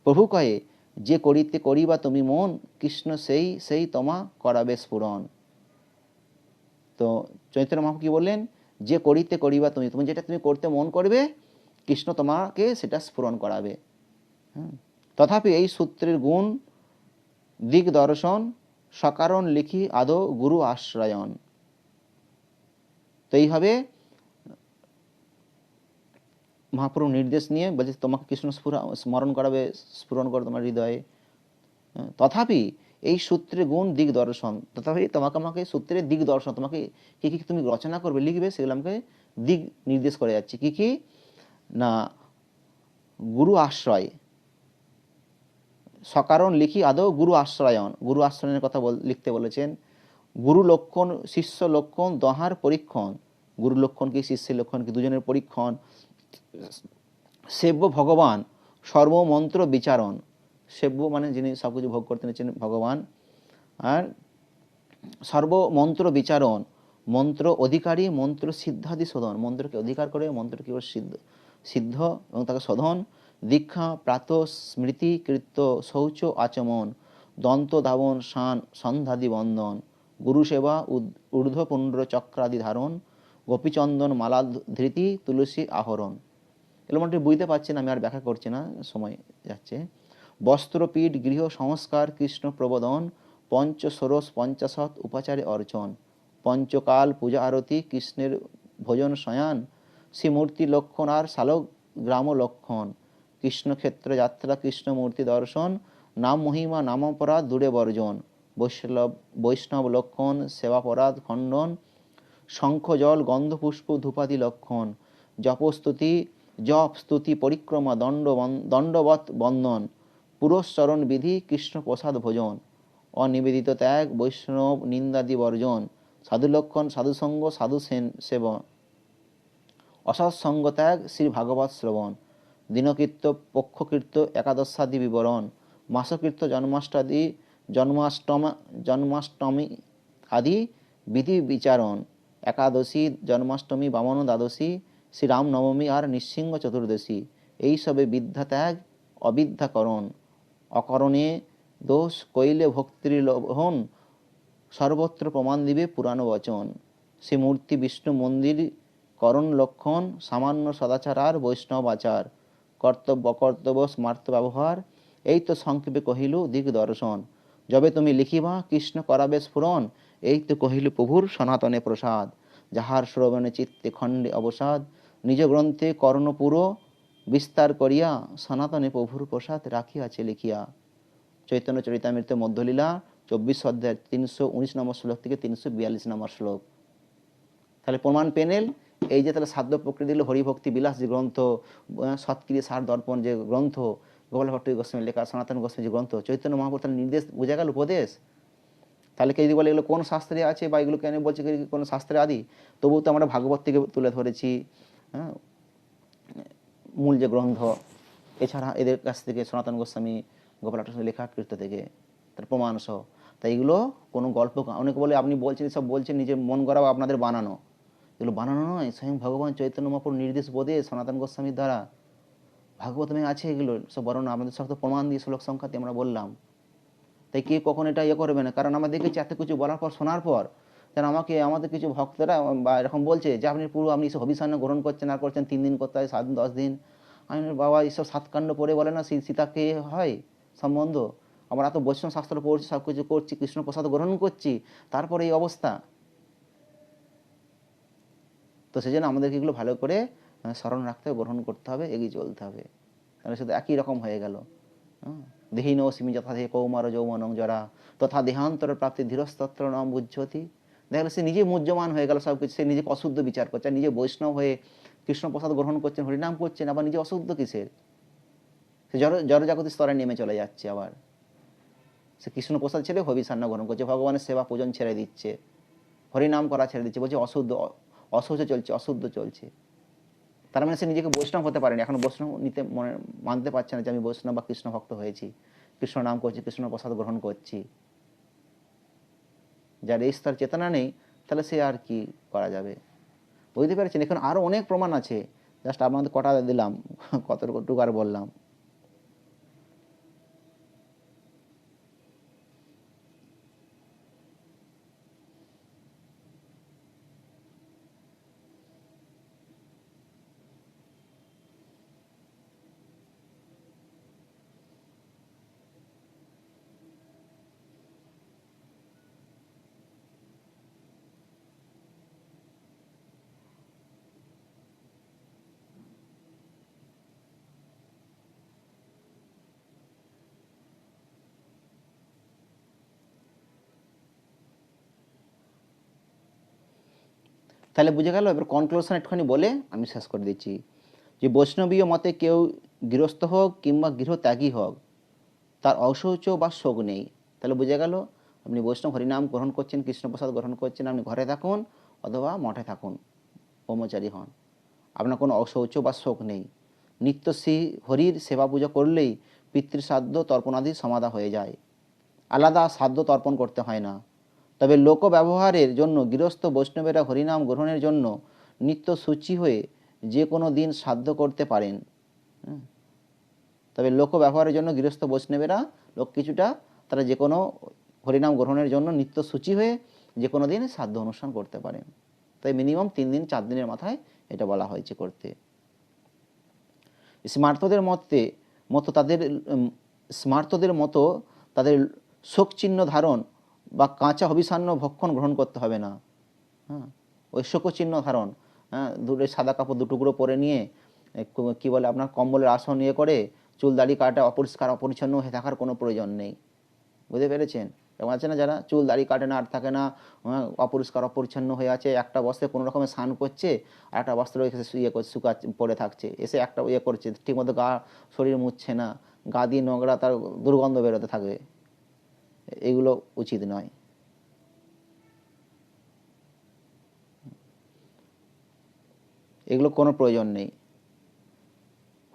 প্রভু কয়ে যে করিতে করিবা তুমি মন, কৃষ্ণ সেই সেই তোমা করাবে স্ফুরণ। তো চৈতন্য মহাপ্রভু কি বললেন, যে করিতে করিবা তুমি, তুমি যেটা তুমি করতে মন করবে কৃষ্ণ তোমাকে সেটা স্ফুরণ করাবে। তথাপি এই সূত্রের গুণ দিক দর্শন, সকারণ লিখি আদৌ গুরু আশ্রয়ন। তো এইভাবে মহাপ্রভু নির্দেশ নিয়ে বলছে তোমাকে কৃষ্ণ স্মরণ করাবে, স্ফুরণ করো তোমার হৃদয়ে। তথাপি এই সূত্রের গুণ দিক দর্শন, তথাপি তোমাকে আমাকে সূত্রের দিক দর্শন, তোমাকে কি কি তুমি রচনা করবে লিখবে সেগুলো আমাকে দিক নির্দেশ করে যাচ্ছে। কি কি না, গুরু আশ্রয়, সকারণ লিখি আদৌ গুরু আশ্রয়ন, গুরু আশ্রয়নের কথা লিখতে বলেছেন। গুরু লক্ষণ শিষ্য লক্ষণ দহার পরীক্ষণ, গুরু লক্ষণ কি শিষ্যের লক্ষণ কি দুজনের পরীক্ষণ। সেব্য ভগবান সর্বমন্ত্র বিচারণ, সেব্য মানে যিনি সবকিছু ভোগ করতে নিচ্ছেন ভগবান। আর সর্বমন্ত্র বিচারণ, মন্ত্র অধিকারী, মন্ত্র সিদ্ধাদি শোধন, মন্ত্রকে অধিকার করে মন্ত্রকে সিদ্ধ এবং তাকে শোধন। দীক্ষা প্রাত স্মৃতি কৃত্য শৌচ আচমন, দন্ত ধাবন শান সন্ধ্যাদি বন্দন, গুরু সেবা ঊর্ধ্ব পুণ্ড চক্রাদি ধারণ, গোপীচন্দন মালা ধৃতি তুলসী আহরণ। এগুলো মোটামুটি বুঝতে পারছেন, আমি আর ব্যাখ্যা করছি না, সময় যাচ্ছে। বস্ত্রপীঠ গৃহ সংস্কার কৃষ্ণ প্রবোধন, পঞ্চ ষোড়শ পঞ্চাশত উপাচারে অর্চন, পঞ্চকাল পূজা আরতি কৃষ্ণের ভোজন শয়ান, শ্রীমূর্তি লক্ষণ আর শালক গ্রাম লক্ষণ, কৃষ্ণক্ষেত্র যাত্রা কৃষ্ণমূর্তি দর্শন, নাম মহিমা নামাপরাধ দূরে বর্জন, বৈষ্ণব লক্ষণ সেবাপরাধ খণ্ডন, শঙ্খ জল গন্ধপুষ্প ধূপাদি লক্ষণ, জপস্তুতি জপ স্তুতি পরিক্রমা দণ্ডবৎ বন্দন, পুরস্চরণ বিধি কৃষ্ণ প্রসাদ ভোজন, অনিবেদিত ত্যাগ বৈষ্ণব নিন্দাদি বর্জন, সাধুলক্ষণ সাধুসঙ্গ সাধু সেবন, অসৎসঙ্গ ত্যাগ শ্রী ভাগবত শ্রবণ, দিনকীর্ত পক্ষকীর্ত একাদশাদি বিবরণ, মাসকীর্ত জন্মাষ্টমী আদি বিধি বিচারণ, একাদশী জন্মাষ্টমী বামন দ্বাদশী শ্রীরাম নবমী আর নৃসিংহ চতুর্দশী, এইসবে বিদ্যা ত্যাগ অবিদ্যাকরণ, অকরণে দোষ কইলে ভক্তির্লোভন, সর্বত্র প্রমাণ দিবে পুরাণ বচন, শ্রীমূর্তি বিষ্ণু মন্দির করণ লক্ষণ, সামান্য সদাচার আর বৈষ্ণব আচার, কর্তব্য কর্তব্য স্মার্ত ব্যবহার, এই তো সংক্ষেপে কহিলু দিক দর্শন, যবে তুমি লিখিবা কৃষ্ণ করাবে স্ফুরণ, এই তো কহিলু প্রভুর সনাতনে প্রসাদ, যাহার শ্রবণে চিত্তে খণ্ডে অবসাদ, নিজ গ্রন্থে কর্ণপুর বিস্তার করিয়া, সনাতনে প্রভুর প্রসাদ রাখিয়াছে লিখিয়া। চৈতন্য চরিতামৃত মধ্যলীলা 24 অধ্যায় 319 নম্বর শ্লোক থেকে 342 নম্বর শ্লোক। তাহলে প্রমাণ পেনেল এই যে তাহলে সাধ্য প্রকৃতি দিল হরিভক্তি বিলাস যে গ্রন্থ, সৎক্রিয়া সার দর্পণ যে গ্রন্থ, গোপাল ভট্ট গোস্বামী লেখা সনাতন গোস্বামী যে গ্রন্থ, চৈতন্য মহাপ্রভু তাহলে নির্দেশ বোঝা গেল উপদেশ। তাহলে কে যদি বলে এগুলো কোন শাস্ত্রে আছে বা এগুলো কেন বলছে কোন শাস্ত্রে আদি, তবুও তো আমরা ভাগবত থেকে তুলে ধরেছি, হ্যাঁ মূল যে গ্রন্থ। এছাড়া এদের কাছ থেকে সনাতন গোস্বামী গোপাল ভট্ট লেখা কীর্ত থেকে তার প্রমাণ সহ। তাই এগুলো কোনো গল্প, অনেকে বলে আপনি বলছেন সব বলছেন নিজের মন গড়া বা আপনাদের বানানো, এগুলো বানানো নয়, স্বয়ং ভগবান চৈতন্য মহাপ্রভুর নির্দেশ বোধে সনাতন গোস্বামীর দ্বারা ভাগবতমে আছে এগুলো সব বর্ণনা, আমাদের সব তো প্রমাণ দিয়ে শ্লোক সংখ্যাতে আমরা বললাম। তাই কে কখন এটা ইয়ে করবে না, কারণ আমরা দেখেছি এত কিছু বলার পর শোনার পর যেন আমাদের কিছু ভক্তরা বা এরকম বলছে যে আপনি আপনি হবিষান্ন গ্রহণ করছেন আর করছেন 3 দিন করতে হয়, 7 দিন 10 দিন। আমি বাবা এইসব সাতকাণ্ড পড়ে বলে না সীতাকে হয় সম্বন্ধ, আমরা এত বৈষ্ণব শাস্ত্র পড়ছি, সব কিছু করছি, কৃষ্ণ প্রসাদ গ্রহণ করছি, তারপরে এই অবস্থা। তো সেই জন্য আমাদেরকে এগুলো ভালো করে স্মরণ রাখতে হবে, গ্রহণ করতে হবে, এগিয়ে চলতে হবে। তাহলে শুধু একই রকম হয়ে গেল। দেহীন সিমি যথা দেহে কৌমার যৌবনং জরা তথা দেহান্তর প্রাপ্তি ধীরস্তত্র নাম বুঝ্যতি। দেখা গেল সে নিজে মুহ্যমান হয়ে গেল সব কিছু, সে নিজেকে অশুদ্ধ বিচার করছে, নিজে বৈষ্ণব হয়ে কৃষ্ণ প্রসাদ গ্রহণ করছেন, হরিনাম করছেন, আবার নিজে অশুদ্ধ কিসের? সে জড়জাগতিক স্তরে নেমে চলে যাচ্ছে। আবার সে কৃষ্ণ প্রসাদ ছেড়ে হবিষান্ন গ্রহণ করছে, ভগবানের সেবা পূজন ছেড়ে দিচ্ছে, হরিনাম করা ছেড়ে দিচ্ছে, বলছে অশৌচ চলছে, অশুদ্ধ চলছে। তার মানে সে নিজেকে বৈষ্ণব হতে পারেনি, এখন বৈষ্ণব মানতে পারছে না যে আমি বৈষ্ণব বা কৃষ্ণ ভক্ত হয়েছি, কৃষ্ণ নাম করছি, কৃষ্ণ প্রসাদ গ্রহণ করছি। যার এই স্তর চেতনা নেই, তাহলে সে আর কি করা যাবে? বুঝতে পেরেছেন? এখন আরো অনেক প্রমাণ আছে, জাস্ট আপনাদের কটা দিলাম, কতটুকু আর বললাম। তাহলে বুঝে গেল। এবার কনক্লুশন একটুখানি বলে আমি শেষ করে দিচ্ছি, যে বৈষ্ণবীয় মতে কেউ গৃহস্থ হোক কিংবা গৃহত্যাগী হোক, তার অশৌচ বা শোক নেই। তাহলে বুঝে গেল, আপনি বৈষ্ণব হরিনাম গ্রহণ করছেন, কৃষ্ণপ্রসাদ গ্রহণ করছেন, আপনি ঘরে থাকুন অথবা মঠে থাকুন, ব্রহ্মচারী হন, আপনার কোনো অশৌচ বা শোক নেই। নিত্য শ্রী হরির সেবা পূজা করলেই পিতৃশ্রাদ্ধ তর্পণাদি সমাধা হয়ে যায়, আলাদা শ্রাদ্ধ তর্পণ করতে হয় না। তবে লোক ব্যবহারের জন্য গৃহস্থ বৈষ্ণবেরা হরিনাম গ্রহণের জন্য নিত্য সূচি হয়ে যে কোনো দিন শ্রাদ্ধ করতে পারেন। তবে লোক ব্যবহারের জন্য গৃহস্থ বৈষ্ণবেরা কিছুটা তারা যে কোনো হরিনাম গ্রহণের জন্য নিত্য সূচি হয়ে যে কোনো দিন শ্রাদ্ধ অনুষ্ঠান করতে পারেন। তাই মিনিমাম 3 দিন 4 দিনের মাথায় এটা বলা হয়েছে করতে। স্মার্তদের মতো তাদের শোক চিহ্ন ধারণ বা কাঁচা হবিষান্ন ভক্ষণ গ্রহণ করতে হবে না। ওই শোক চিহ্ন ধারণ, দূরে সাদা কাপড় 2 টুকরো পরে নিয়ে কি বলে আপনার কম্বলের আসন ইয়ে করে চুল দাড়ি কাটা অপরিষ্কার অপরিচ্ছন্ন হয়ে থাকার কোনো প্রয়োজন নেই। বুঝতে পেরেছেন? এমন আছে না যারা চুল দাড়ি কাটে না, আর থাকে না, অপরিষ্কার অপরিচ্ছন্ন হয়ে আছে, একটা বস্ত্রে কোনো রকমের স্নান করছে আর একটা বস্ত্র ইয়ে শুকাচ্ছে পরে থাকছে, এসে একটা ইয়ে করছে, ঠিকমতো শরীর মুছছে না, গা দিয়ে নোংরা, তার দুর্গন্ধ বেরোতে থাকবে। এগুলো উচিত নয়। এগুলো কোনো প্রয়োজন নেই।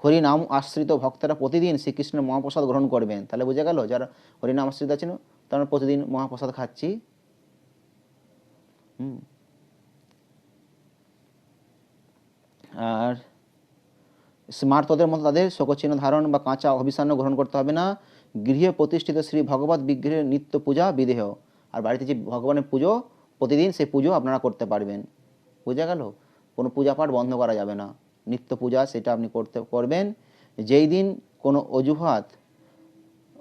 হরিনাম আশ্রিত ভক্তরা প্রতিদিন শ্রীকৃষ্ণের মহাপ্রসাদ গ্রহণ করবেন। তাহলে বুঝে গেল, যারা হরিনাম আশ্রিত আছেন তারা প্রতিদিন মহাপ্রসাদ খাচ্ছি। আর স্মার্তদের মতো তাদের শোকচিহ্ন ধারণ বা কাঁচা অভিসান্ন গ্রহণ করতে হবে না। গৃহে প্রতিষ্ঠিত শ্রী ভগবত বিগ্রহের নিত্য পূজা বিদেহ। আর বাড়িতে যে ভগবানের পুজো প্রতিদিন, সেই পুজো আপনারা করতে পারবেন। বুঝা গেল? কোনো পূজা পাঠ বন্ধ করা যাবে না, নিত্য পূজা সেটা আপনি করবেন। যেই দিন কোনো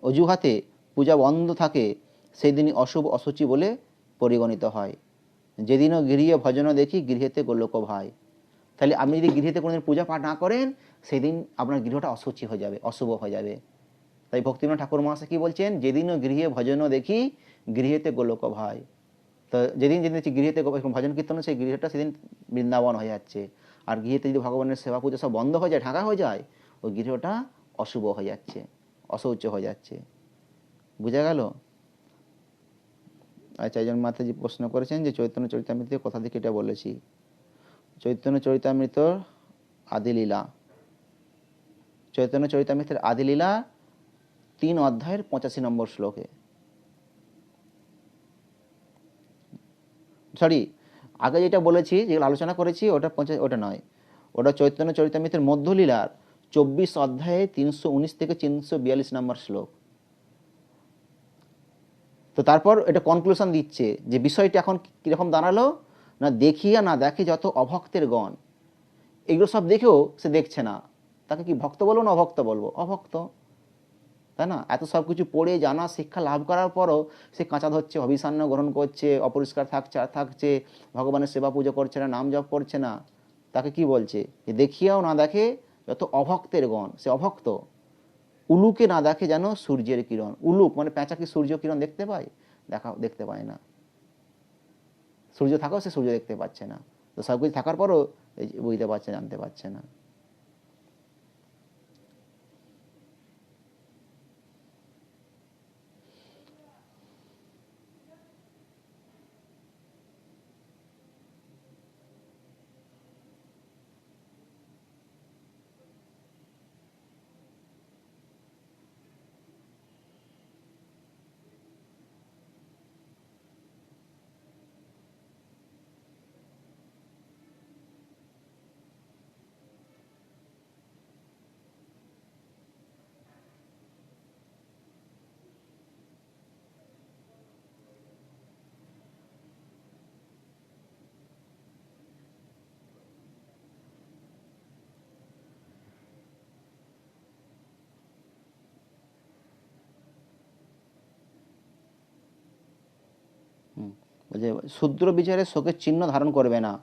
অজুহাতে পূজা বন্ধ থাকে সেই দিনই অশুভ অসুচি বলে পরিগণিত হয়। যেদিনও গৃহে ভজন দেখি গৃহেতে গোলোক ভাই। তাহলে আপনি যদি গৃহেতে কোনোদিন পূজা পাঠ না করেন, সেদিন আপনার গৃহটা অসুচি হয়ে যাবে, অশুভ হয়ে যাবে। তাই ভক্তিবিনোদ ঠাকুর মহাশয় কি বলছেন, যেদিনও গৃহে ভজন দেখি গৃহেতে গোলোক ভাই। তো যেদিন গৃহেতে ভজন কীর্তন, সেই গৃহটা সেদিন বৃন্দাবন হয়ে যাচ্ছে। আর গৃহেতে যদি ভগবানের সেবা পূজা সব বন্ধ হয়ে যায়, ঢাকা হয়ে যায়, ওই গৃহটা অশুভ হয়ে যাচ্ছে, অশৌচ হয়ে যাচ্ছে। বুঝা গেল? আচ্ছা, একজন মাতাজি প্রশ্ন করেছেন যে চৈতন্য চরিতামৃত কোথা থেকে এটা বলেছি। চৈতন্য চরিতামৃত আদিলীলা, চৈতন্য চরিতামৃতের আদিলীলা 3 অধ্যায়ের 85 নম্বর শ্লোকে। সরি, আগে যেটা বলেছি, যেগুলো আলোচনা করেছি, ওটা নয়, ওটা চৈতন্য চরিতামৃতের মধ্যলীলার 24 অধ্যায়ে 319 থেকে 342 নম্বর শ্লোক। তো তো তারপর এটা কনক্লুশন দিচ্ছে যে বিষয়টা এখন কীরকম দাঁড়ালো না, দেখিয়া না দেখে যত অভক্তের গণ, এগুলো সব দেখেও সে দেখছে না, তাকে কি ভক্ত বলবো না অভক্ত বলবো? অভক্ত, তাই না? এত সব কিছু পড়ে জানা শিক্ষা লাভ করার পরও সে কাঁচা ধরছে, অভিসান্ন গ্রহণ করছে, অপরিষ্কার থাকছে, ভগবানের সেবা পুজো করছে না, নাম জপ করছে না, তাকে কি বলছে যে দেখিয়াও না দেখে যত অভক্তের গণ, সে অভক্ত। উলুকে না দেখে যেন সূর্যের কিরণ, উলুক মানে পেঁচা কি সূর্য কিরণ দেখতে পায়? দেখতে পায় না। সূর্য থাকাও সে সূর্য দেখতে পাচ্ছে না, তো সব কিছু থাকার পরও বুঝতে পারছে, জানতে পারছে না। বলছে শূদ্র বিচারে শোকের চিহ্ন ধারণ করবে না,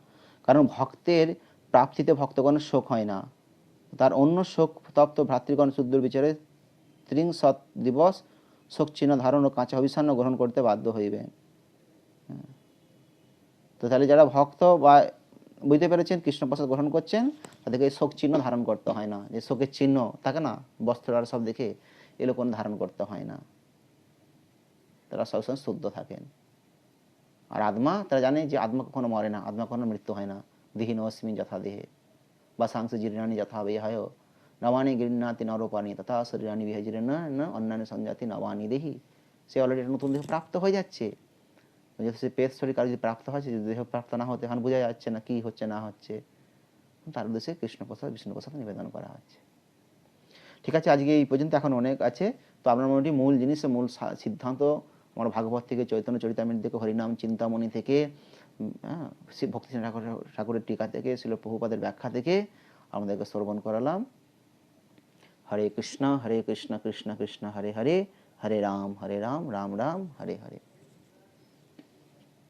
কারণ ভক্তের প্রাপ্তিতে ভক্তগণের শোক হয় না, তার অন্য শোক তপ্ত ভ্রাতৃগণ শূদ্র বিচারে ত্রিংশত দিবস শোক চিহ্ন ধারণ ও কাঁচা অভিসান্ন গ্রহণ করতে বাধ্য হইবে। তো তাহলে যারা ভক্ত বা বুঝতে পেরেছেন কৃষ্ণপ্রসাদ গ্রহণ করছেন, তাদেরকে শোক চিহ্ন ধারণ করতে হয় না, যে শোকের চিহ্ন থাকে না বস্ত্র আর সব দেখে, এগুলো কোনো ধারণ করতে হয় না, তারা সবসময় শুদ্ধ থাকেন। আর আত্মা, তারা জানে যে আত্মা কখনো মরে না, আত্মা কখনো মৃত্যু হয় না। দেহিন অস্মিন যথা দেহে বা সাংস জীর্ণানি যথা বিহায় নবানি গৃহ্ণাতি নরোপানি তথা শরীরানি বিহায় জীর্ণ অন্যান্য সংজাতি নবানি দেহি। সে অলরেডি নতুন দেহ প্রাপ্ত হয়ে যাচ্ছে। সে পেট শরীর কারো যদি প্রাপ্ত হচ্ছে, যদি দেহ প্রাপ্ত না হতে এখন বোঝা যাচ্ছে না কি হচ্ছে না হচ্ছে, তার উদ্দেশ্যে কৃষ্ণপ্রসাদ বিষ্ণুপ্রসাদ নিবেদন করা হচ্ছে। ঠিক আছে, আজকে এই পর্যন্ত, এখন অনেক আছে। তো আপনার মোটামুটি মূল জিনিস, মূল সিদ্ধান্ত আমার ভাগবত থেকে, চৈতন্য চরিতামৃত থেকে, হরিনাম চিন্তামণি থেকে, ভক্তি ঠাকুরের টিকা থেকে, শিল প্রভুপাদের ব্যাখ্যা থেকে আমাদেরকে শ্রবণ করালাম। হরে কৃষ্ণ কৃষ্ণ কৃষ্ণ হরে হরে, হরে রাম রাম রাম হরে হরে।